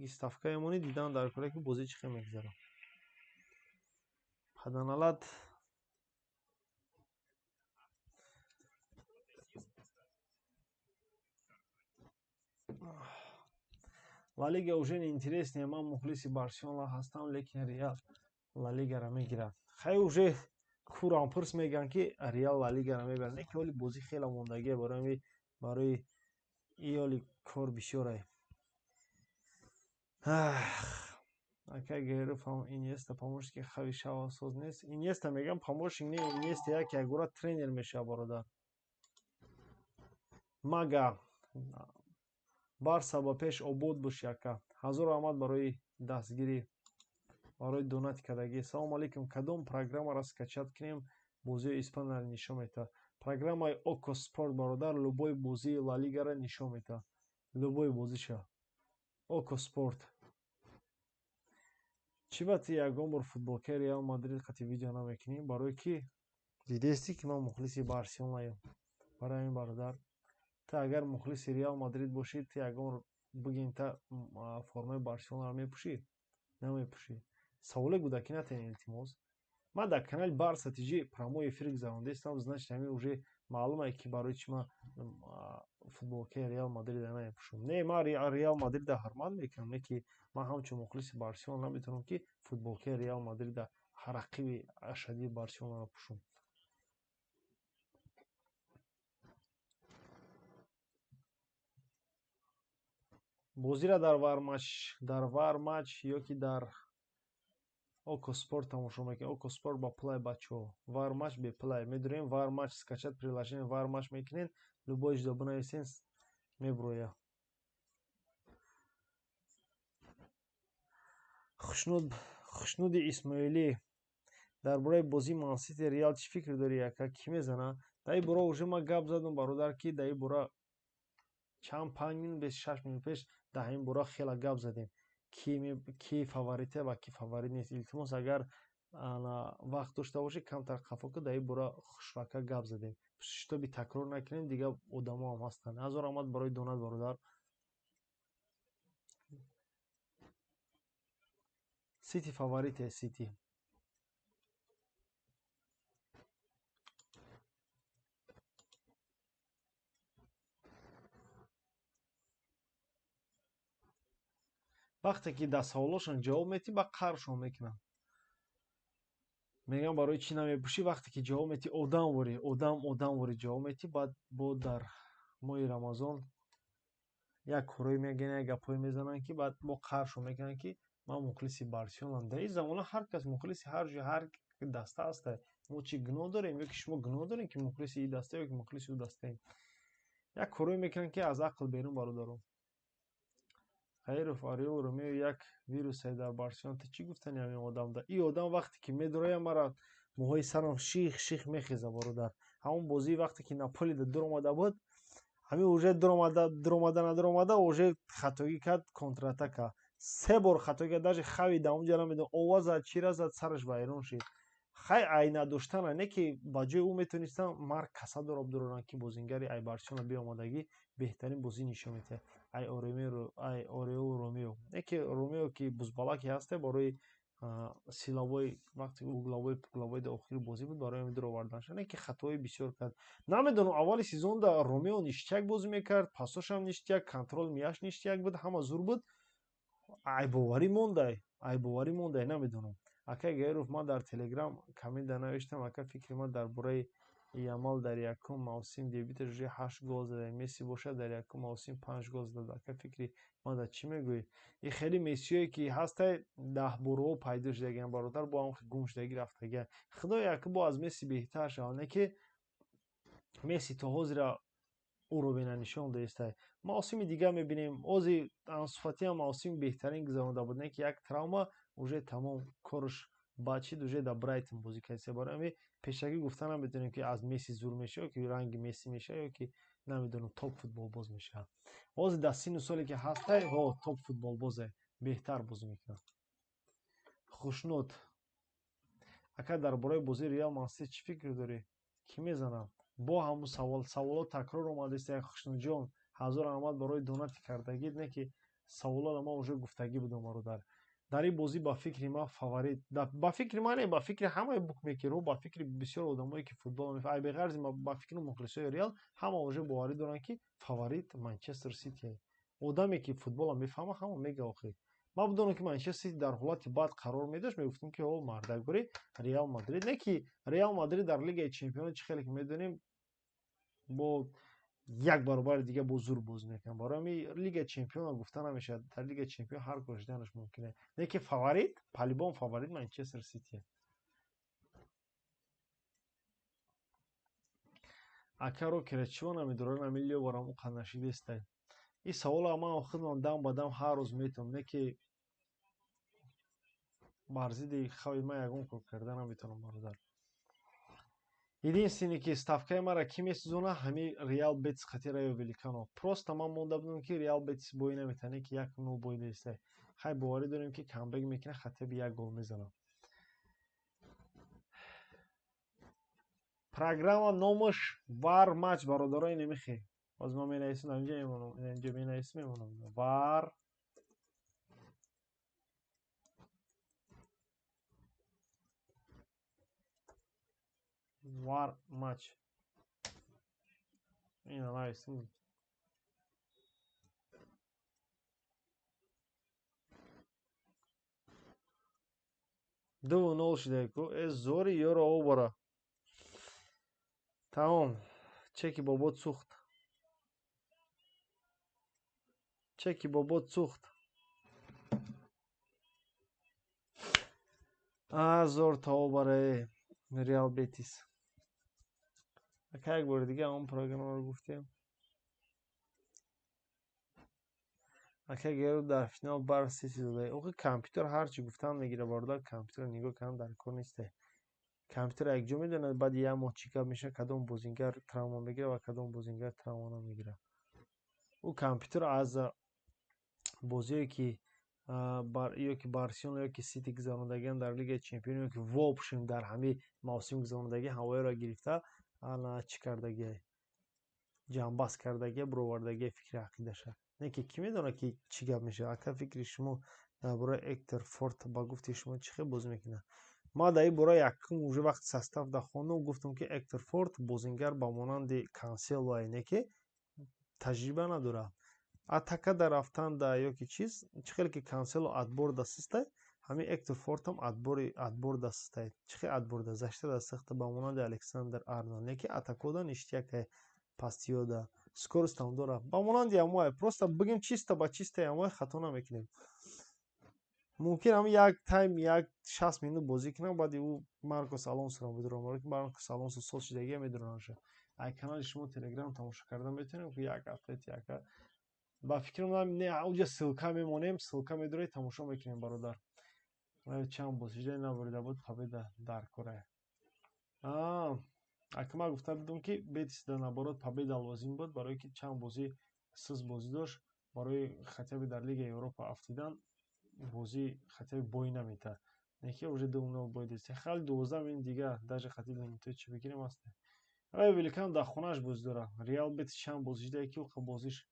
S1: ки ставкаи монӣ дидан дар кора ки бозӣ чӣ хел мегзарад. Паданалат Ла Лига уже неинтересне. Ман мухлиси Барселона ҳастам, лекин Реал Ла Лигара мегирад. Хай уже курам пурс мегӯянд ки Реал Ла Лигара мебарад. Не ки ҳоли бозӣ хеле мондагие, барои ин ҳоли кор бисёрае. Ака Герро Иньеста помощники хави шавасоз нест. Иньеста мегӯям помощник не, Иньеста як ягора тренер мешавад бародар. Мага Барса ба пеш обод буш яка. Ҳазор раҳмат барои дастгирӣ, барои донати кардагӣ. Салому алейкум. Кадом программаро скачат кунем бозии Испания нишон медиҳад. Программаи Око Спорт бародар любой бозии Ла Лигара нишон медиҳад. Любой бозиша Око Спорт. Чӣ ба ти ягон бор футболкаи Реал Мадрид қати видео намекунӣ? Барои ки дидести ки ман мухлиси Барселонаям. Барои ҳамин бародар, та агар мухлиси Реал Мадрид бошӣ, ти ягон бигин та формаи Барселонаро мепӯшӣ? Намепӯшӣ. Саволе буда ки натен илтимос. Ман дар канали Барса тиҷи прямой эфир гузарондастам, значит ҳамин уже маълуме ки барои чӣ ман футболкаи Реал Мадрида намепӯшам. Не, ман Реал Мадрида ҳурмат мекунам, не ки ман ҳамчун мухлиси Барселона наметавонам ки футболкаи Реал Мадрида рақиби ашадии Барселонаро пӯшам. бозиро дар вармач ё ки дар Око Спорт тамошо мекунем. Око Спорт ба плей бачаҳо. Вармач бе плей. Медонем вармач скачат приложение вармач мекунен, любой ҷо бинависен меброя. Хушнуди Исмоилӣ дар бораи бозии Ман-Сити Реал чӣ фикр дорӣ? Яка кӣ мезана? Дар ин бора уже ман гап задам бародар ки дар ин бора чанд 5 минут 26 минут пеш дар ин бора хела гап задем. Ки фаворите ва ки фаворит нест. Илтимос агар вақт дошта бошӣ камтар қафока дар ин бора хушрака гап задем. Шитоби такрор накунем, дигар одамо ҳам ҳастанд. Ҳазор раҳмат барои донат бародар. Сити фаворите Сити. вақте ки дар саволошон ҷавоб метӣ ба қаршон мекунам. Мегӯям барои чӣ намепӯшӣ? Вақте ки ҷавоб метӣ одамвори ҷавоб метӣ, баъд бо дар моҳи Рамазон як корое мегӯянд, як гапҳое мезананд ки баъд бо қаршон мекунанд ки ман мухлиси Барселонам. Дар ин замона ҳар кас мухлиси ҳар ҷо ҳар даста аст. Мо чӣ гуноҳ дорем ё ки шумо гуноҳ дорем ки мухлиси ин даста ё ки мухлиси ӯ дастаем? Як корое мекунанд ки аз ақл берун бародарон. Хайров Ореол Ромео як вирусе дар Барселона. Ти чӣ гуфтани ҳамин одам? Ин одам вақте ки медроя маро моҳои сарам ших мехеза бародар. Ҳамон бозии вақте ки Наполи дуромада буд, ҳамин уже дуромада уже хатоигӣ кард, контратака. 3 бор хатоигӣ кард, даже хави дамоҷа намедонам ова зад, чира зад, сараш вайрон шид. Хай ай надоштана, не ки ба ҷои ӯ метавонистам марг касадро обдуроранд ки бозингари ай Барселона биомадагӣ беҳтарин бозӣ нишон медиҳад. Ай Ореол Ромео. Не ки Ромео ки бузбалаки ҳасте барои силовой вақти угловой пугловой дар охири бозӣ буд, барои ҳамин дуровардан шуд. Не ки хатои бисёр кард. Намедонам аввали сезонда Ромео ништияк бозӣ мекард, пасошам ништияк, контрол мияш ништияк буд, ҳама зур буд. Айбоварӣ мондай, намедонам. Ака Гайров, ман дар Телеграм комментда навиштам, ака фикри ман дар бораи Ямал дар якум мавсим дебюташ уже 8 гол зада. Месси бошад дар якум мавсим 5 гол зада. Ака фикри ман дар чӣ мегӯӣ? И хеле мессиҳое ки ҳастай 10 борҳо пайдо шудагианд бародар, бо ҳам гум шудагӣ рафтагианд. Худоё яка бо аз Месси беҳтар шавад, не ки Месси то ҳозира уровена нишон додистай. Мавсими дигар мебинем. Ози Ансу Фати ҳам мавсими беҳтарин гузаронида буд, не ки як травма уже тамом корш бачид, уже дар Брайтон бозӣ кардиса. Барои ҳамин пешакӣ гуфта наметавонем ки аз Месси зур мешавад, ё ки ранги Месси мешавад, ё ки намедонам топ футболбоз мешавад. Ҳозир дар сину соле ки ҳастай, топ футболбозе, беҳтар бозӣ мекунад. Хушнуд ака дар бораи бозии Реал Ман-Сити чӣ фикр дорӣ? Кӣ мезанад? Бо ҳамун саволот такрор омадааст. Хушнудҷон, ҳазор раҳмат барои донати кардагид. Не ки саволоро ман уже гуфтагӣ будам бародар. Дар ин бозӣ ба фикри ман фаворит, ба фикри ман не, ба фикри ҳамаи букмекерҳо, ба фикри бисёр одамое ки футбол мефаҳманд, беғарзи ба фикри мухлисои Реал, ҳама уже боварӣ доранд ки фаворит Манчестер Сити. Одаме ки футболро мефаҳмад ҳама мега охир. Ман будонам ки Манчестер Сити дар ҳолати бад қарор медошт, мегуфтам ки мардагбори Реал Мадрид. Не ки Реал Мадрид дар Лигаи Чемпионот чӣ хеле ки медонем бо як баробари дига бо зур бозӣ мекунад. Барои ҳамин Лигаи Чемпионот гуфта намешавад. Дар Лигаи Чемпион ҳар кор шуданаш мумкин аст. Не ки фаворит, палибон фаворит Манчестер Сити. Акаро Керечиво намедорад Амилио барам қанашидестай. ин савола ман худам дам ба дам ҳар рӯз метавонам, не ки бар зидди хави ман ягон кор карда наметавонам бародар. Единственный ки ставкаи мара ки месӯзона ҳамин Реал Бетис хати Райо Великано. Просто ман монда будам ки Реал Бетис бой наметавонад ки 1-0 бой дестай. Хай боварӣ дорем ки камбек мекунад хатиби 1 гол мезанад. Программа номаш Вар матч бародарои немихе. Боз ман менависам инҷа мемонам. Инҷа менависам мемонам. Вар Вар матч. Ина нависам. Ду нол шидаку. Зори ёро обара. Тамом. Чеки бобот сухт. Чеки бобот сухт. Зор та обара Реал Бетис. Ака як бори дига он программаро гуфтем. Ака геру дар финал бар Сити дода. Охи компютер ҳар чи гуфтам мегира бародар компютер нигоҳ кардам дар кор несте. Компютер якҷо медонад баъди як моҳ чӣ гап мешавад кадом бозингар травма мегира ва кадом бозингар травма намегира. Ӯ компютер аз бозие ки ёки Барселона ёки Сити гузаронидагианд дар Лигаи Чемпионӣ ёки вобшим дар ҳамаи мавсим гузаронидагӣ ҳавоеро гирифта чӣ кардагия ҷамъбаст кардагия бировардагия фикри ақидаша. Не ки кӣ медонад ки чӣ гап мешавад. Ака фикри шумо дар бораи Эктор Форт ба гуфти шумо чӣ хел бозӣ мекунад? Ман дар ин бора якум уже вақти состав дар хондам гуфтам ки Эктор Форт бозингар ба монанди Кансело не ки таҷриба надорад. Атака дар рафтан да ёки чиз чӣ хеле ки Кансело адбор дастистай ҳамин Эктор Фортам адбор дастистай. Чӣ хел адбор да зашта дастахта ба монанди Александр Арнольд не ки атакода ништияка пастиёда скоростам дора ба монанди амоя просто бигем чиста ба чистаи амоя хато намекунем. Мумкин ҳам як тайм як 60 минут бозӣ кунам баъди ӯ Маркос Алонсоро медуронам. Маркос Алонсо сол шидагия медуронамша. Ай канали шумо Телеграм тамошо карда метавонем ки як атлет яка ба фикрам не ауҷа ссилка мемонем ссилка медуред тамошо мекунем бародар. Чанд боз 18 набурида буд победа дар кора. Ака ман гуфта будам ки Бетис дар наборот победа лозим буд барое ки чанд бозӣ сиз бозӣ дошт барои хатиби дар Лигаи Европа афтидан бозӣ хатиби бой намета. Не ки уже 2-0 бой дест. Хали 12 минут дига даже хати лимитои чӣ бигирем аст. Райо Великано дар хонаш бозӣ дорад. Реал Бетис чанд бозӣ шидае ки оха бозиш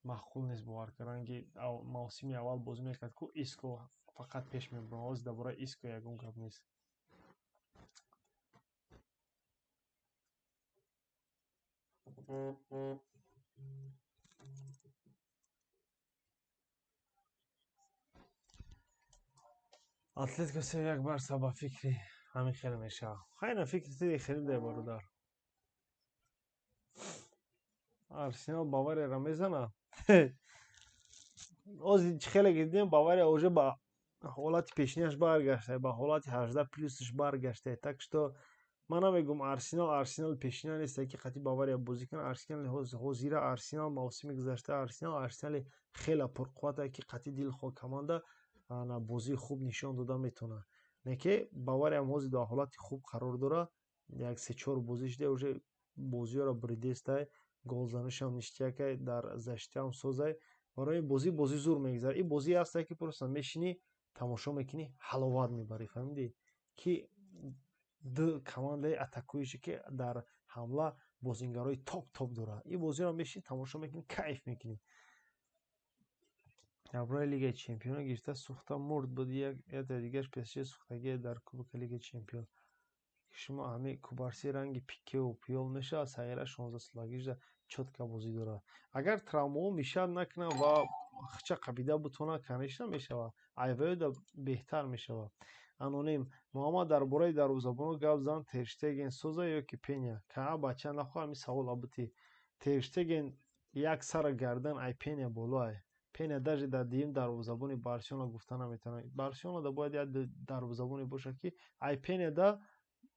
S1: маъқул нест бовар кардан ки мавсими аввал бозӣ мекард ку Иско фақат пеш мебурад. Ҳозир дар бораи Иско ягон гап нест. Атлетико се як барса ба фикри ҳамин хел мешавад. Хайна фикри ти хелида бародар. Арсенал Баварияро мезанад. Озир чӣ хеле гидем Бавария уже ба ҳолати пешниаш баргашта, ба ҳолати 18+ баргашта. Так что ман намегӯм Арсенал пешина нест ки қати Бавария бозӣ кунад. Арсенал ҳозира Арсенал мавсими гузашта Арсенали хеле пурқуввате ки қати дилхоҳ команда бозии хуб нишон дода метавонад. Не ки Бавария ҳам ҳозир дар ҳолати хуб қарор дорад. Як 3-4 бозӣ шида уже бозиёро буридестай голзанишам ништияка дар заштиам созай. Барои бозӣ зур мегузарад. Ин бозӣ аста ки просто мешинӣ тамошо мекунӣ ҳаловат мебарӣ фаҳмидӣ ки ду командаи атакуише ки дар ҳамла бозингарои топ дорад. Ин бозиро мешинӣ тамошо мекунӣ кайф мекунӣ. Дар бораи Лигаи Чемпионӣ гирифта сухта мурд буд як дигаш ПСЖ сухтагия дар Кубоки Лигаи Чемпион. Шумо ҳамин Кубарси ранги Пикеу Пуёл мешавад сайра 16 солагиша чотка бозӣ дорад. Агар травмаҳо мишад накунад ва хича қабида бутвонад конечно мешавад. Айвода беҳтар мешавад. Аноним Муҳаммад дар бораи дарвозабонон гап зан Тер Штеген соза ёки Пеня. Ка бача нахоҳ ҳамин савол абути Тер Штеген як сара гардан ай Пеня боло ай. Пеня даже дар дим дарвозабони Барселона гуфта наметавонад. Барселона да бояд як дарвозабоне бошад ки ай Пеня да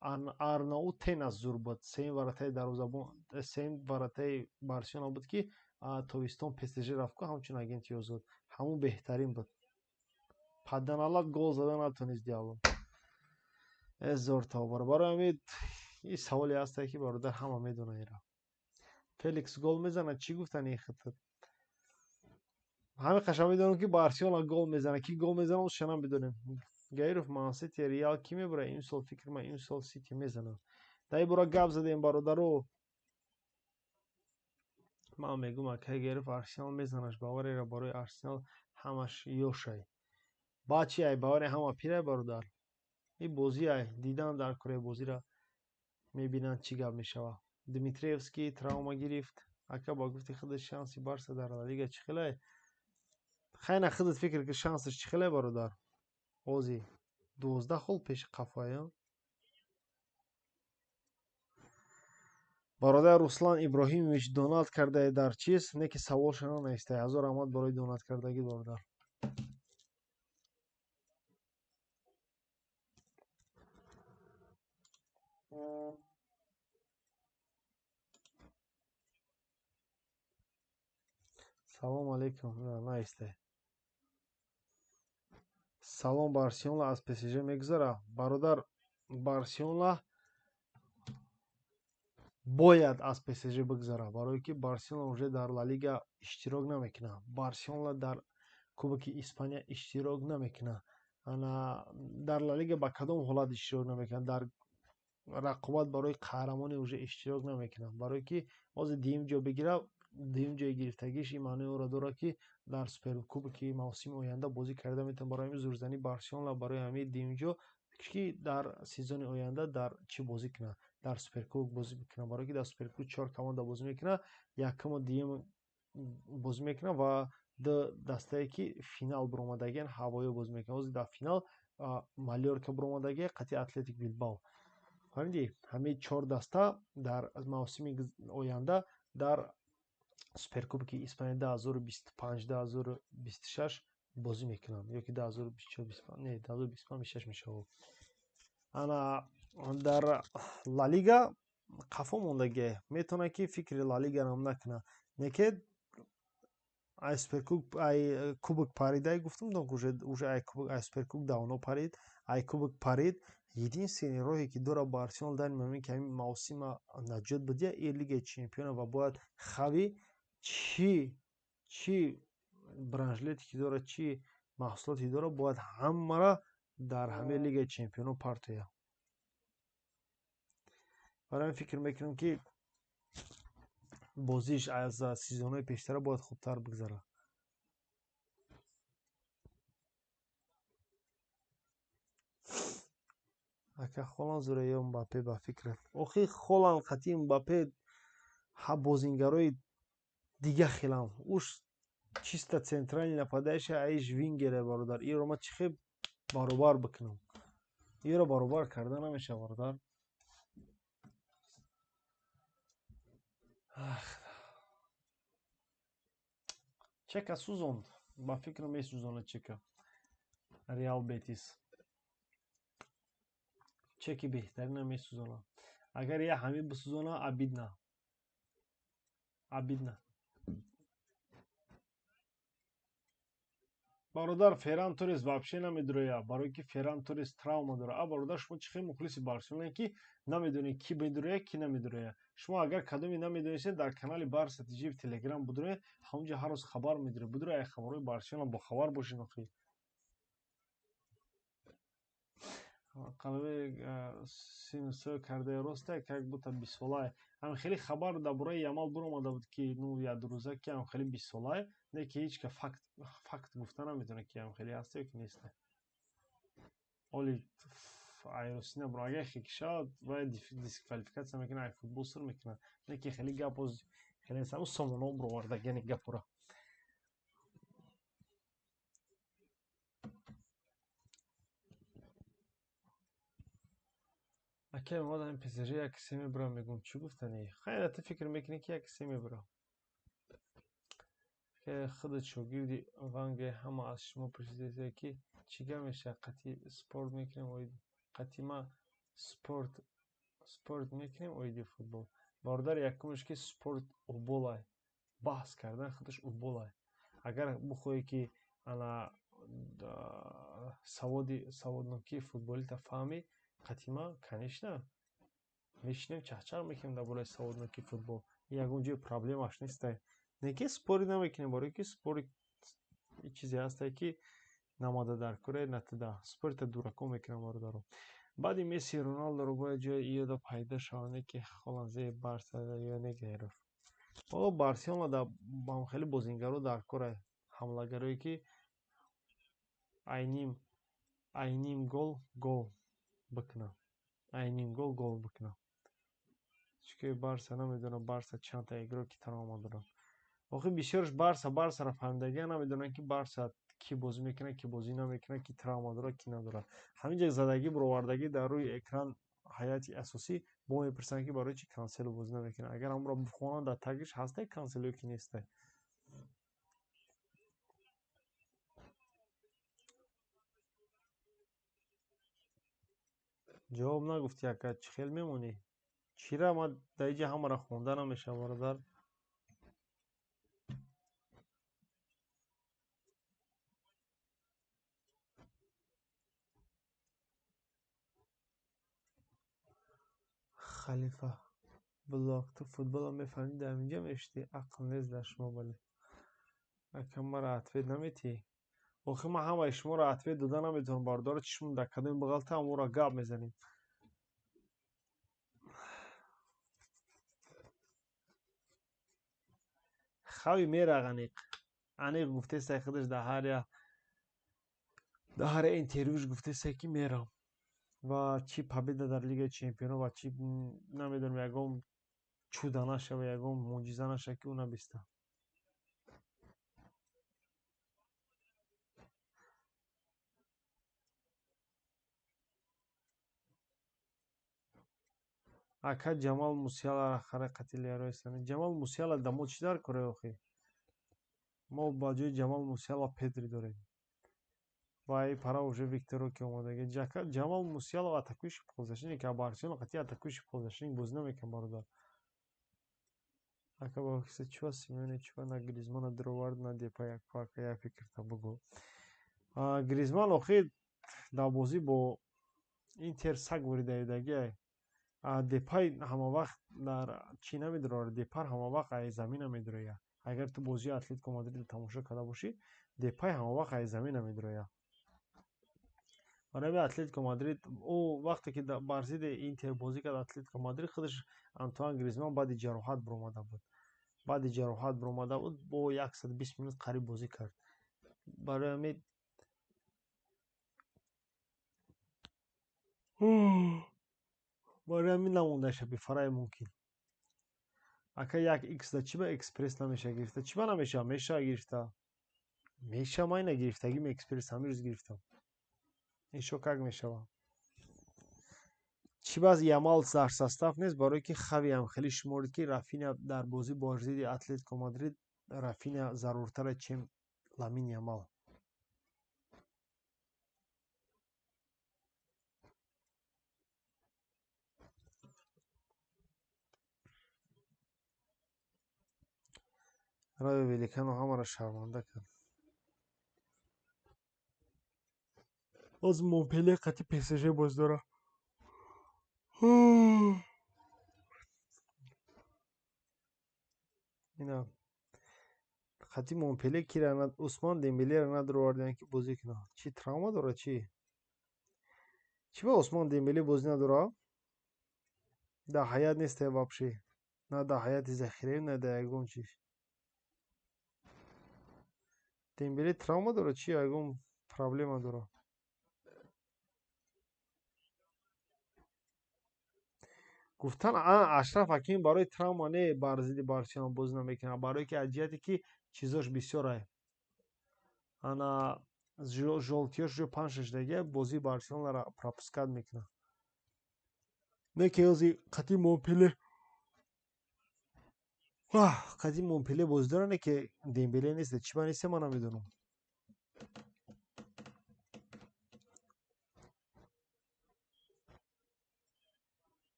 S1: Арнаут тенас зур буд. Сеюм варатаи Барселона буд ки тобистон ПСЖ рафт ку ҳамчун агенти озод. Ҳамун беҳтарин буд. Паданалак гол зада натонист диавол. Зор тавбар. Барои ҳамин این سوالی هست که برادر همه میدونه ایرا. فلیکس گل میزنه چی گفتن این خطر؟ همه قشنگ میدونن که بارسلونا گل میزنه، کی گل میزنه اون شنم بدونیم. گیروف مان سیتی ریال کی میبره؟ این سال فکر من این سال سیتی میزنه. دای برا گپ زدیم برادرو. من میگم که گیروف آرسنال میزنش باوری را برای آرسنال همش یوشای. باچی ای باوری همه پیره برادر. این بازی ای دیدم در کره بازی را میبینن چی گپ میشوه. دیمیتریفسکی تراوما گرفت. اکا با گفتی خودش شانسی بارسا در لیگ چخیله. خیلی خودت فکر که شانسش چخیله برادر. اوزی 12 خل پیش قفایا. برادر руслан иброҳимович донат карда дар чиз не ки савол шуна неста. ҳазор раҳмат барои донат кардагӣ бародар. салом алейкум. Неста. салом. барселона аз псж мегузара. бародар барселона бояд аз псж бигзара, барое ки барселона уже дар ла лига иштирок намекунад. барселона дар кубоки испания иштирок намекунад. ана дар ла лига ба кадом ҳолат иштирок намекунад? Дар рақобат барои қаҳрамонӣ уже иштирок намекунад. барое ки ҳозир дуюм ҷо бигира, дуюм ҷои гирифтагиш ин маънои оро дорад ки дар суперкубоки мавсими оянда бозӣ карда метавонад. барои ҳамин зӯрзанӣ барселона барои ҳамин дуюм ҷо ки дар сезони оянда дар чӣ бозӣ кунад? Дар суперкубок бозӣ мекунад. барое ки дар суперкубок 4 команда бозӣ мекунад, якумо дуюм бозӣ мекунад ва ду дастае ки финал биромадагиан ҳавоё бозӣ мекунад. ҳозир дар финал Малёрка биромадаги қатъи Атлетик Билбао. фаҳмидӣ? ҳамин 4 даста дар мавсими оянда дар суперкубоки Испания 2025 2026 бозӣ мекунанд. ёки 2024 не 2025 мешавад. ана дар ла лига қафо мондагӣ метавонад ки фикри ла лигаро накунад. не ки ай суперкубок ай кубок паридай гуфтам уже ай суперкубок давно парид, ай кубок парид. единственный роҳе ки дора барселона дар момент ки ҳамин мавсима наҷот бидия ин лигаи чемпионов ва бояд хави чӣ бранжлете ки дора, чӣ маҳсулоте дора, бояд ҳамаро дар ҳамин лигаи чемпионов партояд. барои ҳамин фикр мекунам ки бозиш аз сезонҳои пештара бояд хубтар бигзарад. ака Холланд зура ё Мбаппе ба фикрат? охи Холланд қатъи Мбаппе ҳа бозингарои дига хелам. уж чисто центральный нападающий, а иш вингере бародар. инро ман чӣ хел баробар бикунам? инро баробар карда намешавад бародар. чека сӯзонд. ба фикрам месӯзонад чека. Реал Бетис чеки беҳтарина месӯзонад. агар я ҳамин бисӯзонад абидна. бародар Ферран Торрес вообще намедурояд, барое ки Ферран Торрес травма дорад. бародар шумо чӣ хел мухлиси Барселонаед ки намедонед ки медурояд, ки намедурояд. шумо агар кадоме намедонистед дар канали Барса ТЖ в Телеграм бидуроед, ҳамонҷо ҳар рӯз хабар медиҳед. бидуроед хабарҳои Барселона бохабар бошед. охи қалбе синусо кардаи роста як бута 20 солае. ҳам хеле хабар дар бораи Ямал биромада буд ки ну ядрӯза ки ҳам хеле 20 солае, не ки ҳеч ка факт гуфта наметавонад ки ҳам хеле аст ё ки нест. оли айросина бро агар хел шавад ва дисквалификатсия мекунад, ай футбол сур мекунад. не ки хеле гапоз хеле сам сомоно бровардагани гапура. ака модам псж як се мебра мегум чӣ гуфтани? хайра ту фикр мекунӣ ки як се мебра? ки худат шогирди ванге ҳама аз шумо пурсиде ки чӣ гап мешавад? қатъи спорт мекунем оиди қатъи ма спорт мекунем оиди футбол. бародар якумш ки спорт футболай. баҳс кардан худаш футболай. агар бихоҳӣ ки ана саводнокии футболита фаҳмӣ, қатъи ма конечно میشینیم چهچر میکنیم در بالای سعودناکی فوتبال. یگون جای پرابلمش نیسته. نه که سپوری نمیکنیم، برای که سپوری چیزی هسته که نماده در کره نتده سپورت دورکو میکنم آره دارم. بعدی مسی رونالدو رو باید جای ایادا پیدا شوانه که خالنزه بارسا یا نگیرف. حالا بارسلونا در با خیلی بازیگرو در کره حمله‌گرایی که اینیم گل بکنه. اینیم گل بکنه. چون بارسا نمیدونم بارسا چند تا ایگرو که تمام دارم. آخه بسیارش بارسا را فهمیدگی نمیدونن که بارسا کی بازی میکنه کی بازی نمیکنه کی تراما داره کی نداره. همینجا زدگی برآوردگی در روی اکران حیاتی اساسی با میپرسن که برای چی کانسلو بازی نمیکنه. اگر هم را بخونن در تگش هسته کانسلو کی نیسته. جواب نگفتی اکا چی خیل میمونی. چی را ما دیگه همه را خونده نمیشه برادر. خلیفه بلاک تو فوتبال هم میفهمی در اینجا میشتی عقل نیست در شما بله. اکا مرا عطفید نمیتی. آخه ما همه شما را عطفه داده نمیتونم باردار چشمون در کدوم بغلت هم او را گاب میزنیم. خوی میره انیق گفته سه خودش در هر اینترویوش گفته سه که میرم و چی پبیده در لیگ چمپیونو و چی نمیدونم یکم چودانه شه و یکم معجزانه شه که اونا بیسته. اکا جمال موسیالا را خره قتل یارو استانه. جمال موسیالا دمو چی دار کره آخی. ما با جای جمال موسیالا پدری داریم. وای پرا уже Виктору که اومده. جمال موسیالا атакующий полузащитник که بارسلونا قطعی атакующий полузащитник بازی نمیکنه برادر. اکا با کسی چوا سیمونه چوا نه گریزمان در آورد نه دیپا یک پاکه یا فکر تا بگو. گریزمان آخی در بازی با اینتر سگ وریده ایدگی. دیپای همه وقت در چی نمیداره. دیپار همه وقت ای زمین نمیداره. اگر تو بازی اتلتیکو مادرید تماشا کرده باشی دیپای همه وقت ای زمین نمیداره. برای اتلتیکو مادرید او وقتی که بر ضد اینتر بازی کرد اتلتیکو مادرید خودش آنتوان گریزمان بعد جراحت برآمده بود. بعد جراحت برآمده بود با 120 minut قریب بازی کرد. برای همین برای همین نمونده شه بفرای ممکن. اگه یک ایکس دا چی با اکسپرس نمیشه گرفته چی با نمیشه میشه گرفته. میشه ما نگرفتگی اکسپرس همین روز گرفتم. این شوکاگ میشه. چی باز یامال در سستاف نیست برای که خوی هم خیلی شمرد که رافینیا در بازی با ضد اتلتیکو مادرید رافینیا ضرورتره چیم لامین یامال. رای ویلیکانو همه را شرمنده کرد. از مونپلیه قطعی پی اس جی باز داره. اینا قطعی مونپلیه کی را ند عثمان دیمبلی را نداره آوردن که بازی کنه. چی تراما داره چی با عثمان دیمبلی بازی نداره. در حیات نیست وابشی. نه در حیات ذخیره نه در یگون چیش. دیمبلی تراما داره چی یگون پرابلم داره. گفتن اشرف حکیم برای تراما نه بر ضد بارسلونا بازی نمیکنه برای که اجیتی که چیزاش بسیاره. انا жолтиёш ҷо 5-6 дақиқа бозии Барселонара пропускат мекунад. Не ки ози қатъи Монпеле бозидора не ки Дембеле нест. Чӣ ба нест ман намедонам.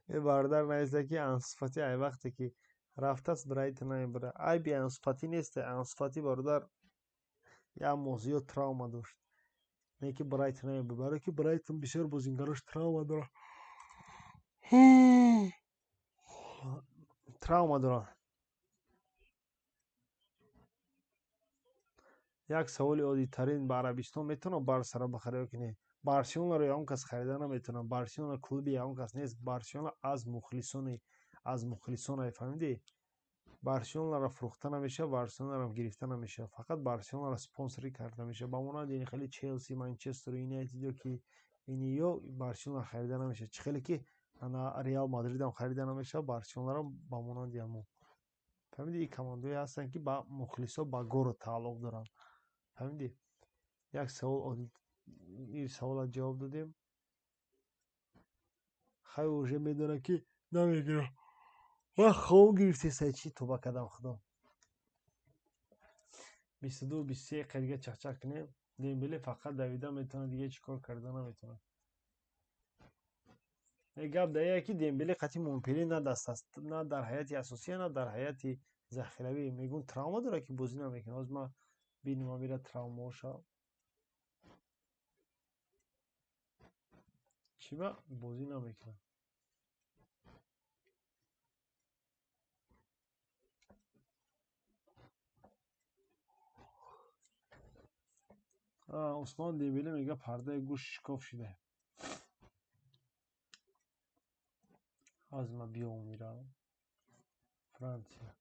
S1: е бародар наеста ки Ансу Фати ай вақте ки рафтааст Брайтон намебарад. Айби Ансу Фати нест. Ансу Фати бародар یا موضوع تراوما داشت. نه که برایتون ببره که برایتون بسیار بازیکناش تراوما داره. تراوما داره. یک سوال عادی ترین به عربستان میتونه بارسا را بخره کنه. بارسلونا رو اون کس خریده نمیتونه. بارسلونا کلوبی اون کس نیست. بارسلونا از مخلصون فهمیدی؟ بارسلونا را فروخته نمیشه، بارسلونا را گرفته نمیشه، فقط بارسلونا را اسپانسری کرده میشه. با مانند این خیلی چلسی، منچستر یونایتد که این یا بارسلونا خریده نمیشه، خیلی که انا ریال مادرید هم خریده نمیشه، بارسلونا را با مانند همون فهمیدی این کماندوی هستن که با مخلصا با گور تعلق دارن. فهمیدی؟ یک سوال این سوال جواب دادیم. خیلی اوجه میدونه که نمیگیره و خواه گرفتی سایچی تو با کدام خدا 22-23 دیگه چک کنیم. دیمبله فقط دویده میتونه، دیگه چیکار کرده نمیتونه. گپ در که دیمبله قطعی ممپلی نه دست است، نه در حیات اساسی نه در حیات ذخیروی. میگون تراوما داره که بازی نمیکنه. از ما ببینیم میره تراوما شو چی با بازی نمیکنه. عثمان دیمبله میگه پرده گوش شکاف شده. از ما بیام میرم فرانسه.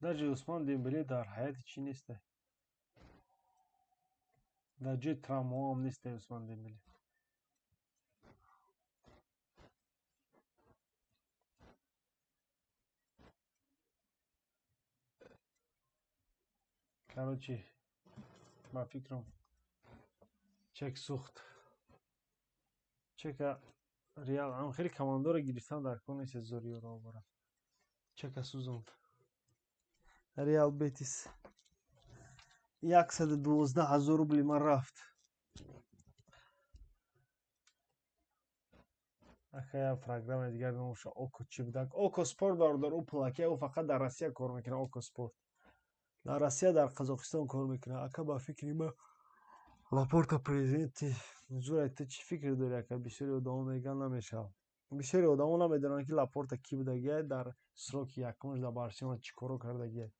S1: در جای عثمان دیمبله در حیات چی نیسته، در جای تراوما هم نیسته عثمان دیمبله. کراچی با فکرم چک سوخت. چک ریال هم خیلی کماندو رو گرفتن در کنه زوری رو برم. چک سوزوند. ریال بیتیس 112,000 روبل من رفت. اخی پروگرام دیگر نموشه. اوکو چی بودک؟ اوکو سپورت برادر او پلاکه او فقط در روسیه کار میکنه. اوکو سپورت در روسیه در قزاقستان کار میکنه. اکا با فکری ما لاپورتا پرزیدنتی زور ایت چی فکر داری؟ اکا بسیاری آدم میگن نمیشه. بسیاری آدم نمیدونن که لاپورتا کی بودگه در سروک یکمش در بارسلونا چی کارو کردگه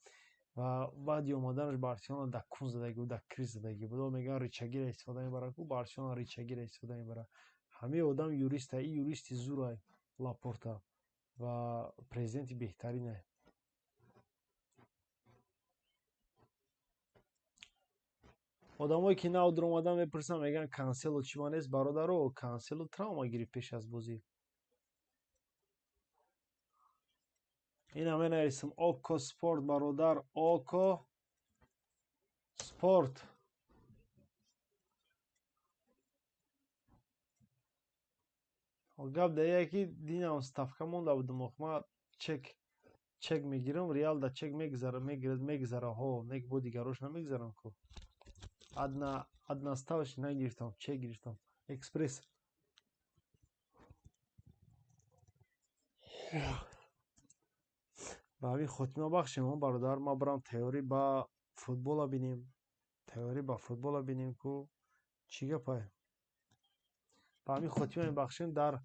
S1: و بعد اومدنش بارسلونا در کون زدگی بود، در کریز زدگی بود. میگن ریچاگی را استفاده میبره کو بارسلونا ریچاگی را استفاده میبره. همه آدم یوریست ای یوریستی زورای لاپورتا و پرزیدنت بهترینه. آدمایی که نو در اومدن میپرسن میگن کانسلو چی مانست برادرو؟ کانسلو تراوما گرفت پیش از بازی. این همه نویسم اوکو سپورت برادر. اوکو سپورت گپ در یکی دینم ستافکا مونده بودم ما چک میگیرم ریال دا چک میگذره ها نک بو دیگروش نمیگذرم کو ادنا ستاوش نگرفتم چک گرفتم اکسپرس. با همین خاتمه بخشیم برادر. ما برام تئوری با فوتبال بینیم. تئوری با فوتبال بینیم کو چی گپه. با همین خاتمه بخشیم در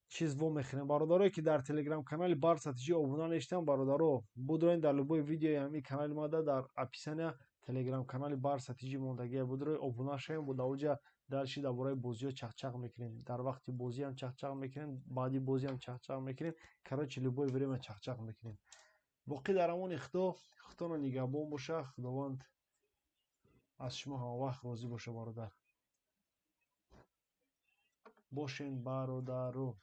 S1: چیز وو میخریم برادرایی که در تلگرام کانال بارسا تیجی ابونا نشتن برادرو بدرین در لبوی ویدیو همین کانال ماده در اپیسانیا تلگرام کانال بارسا تیجی موندگی بدرین ابونا شیم بود اوجا دالشی در برای بازی چخچق میکنیم. در وقت بازی هم چخچق میکنیم، بعدی بازی هم چخچق میکنیم. کراچی لبوی بریم چخچق میکنیم. باقی در همون خدا نگهبان باشه. خداوند از شما هم وقت راضی باشه برادر. باشین برادرو.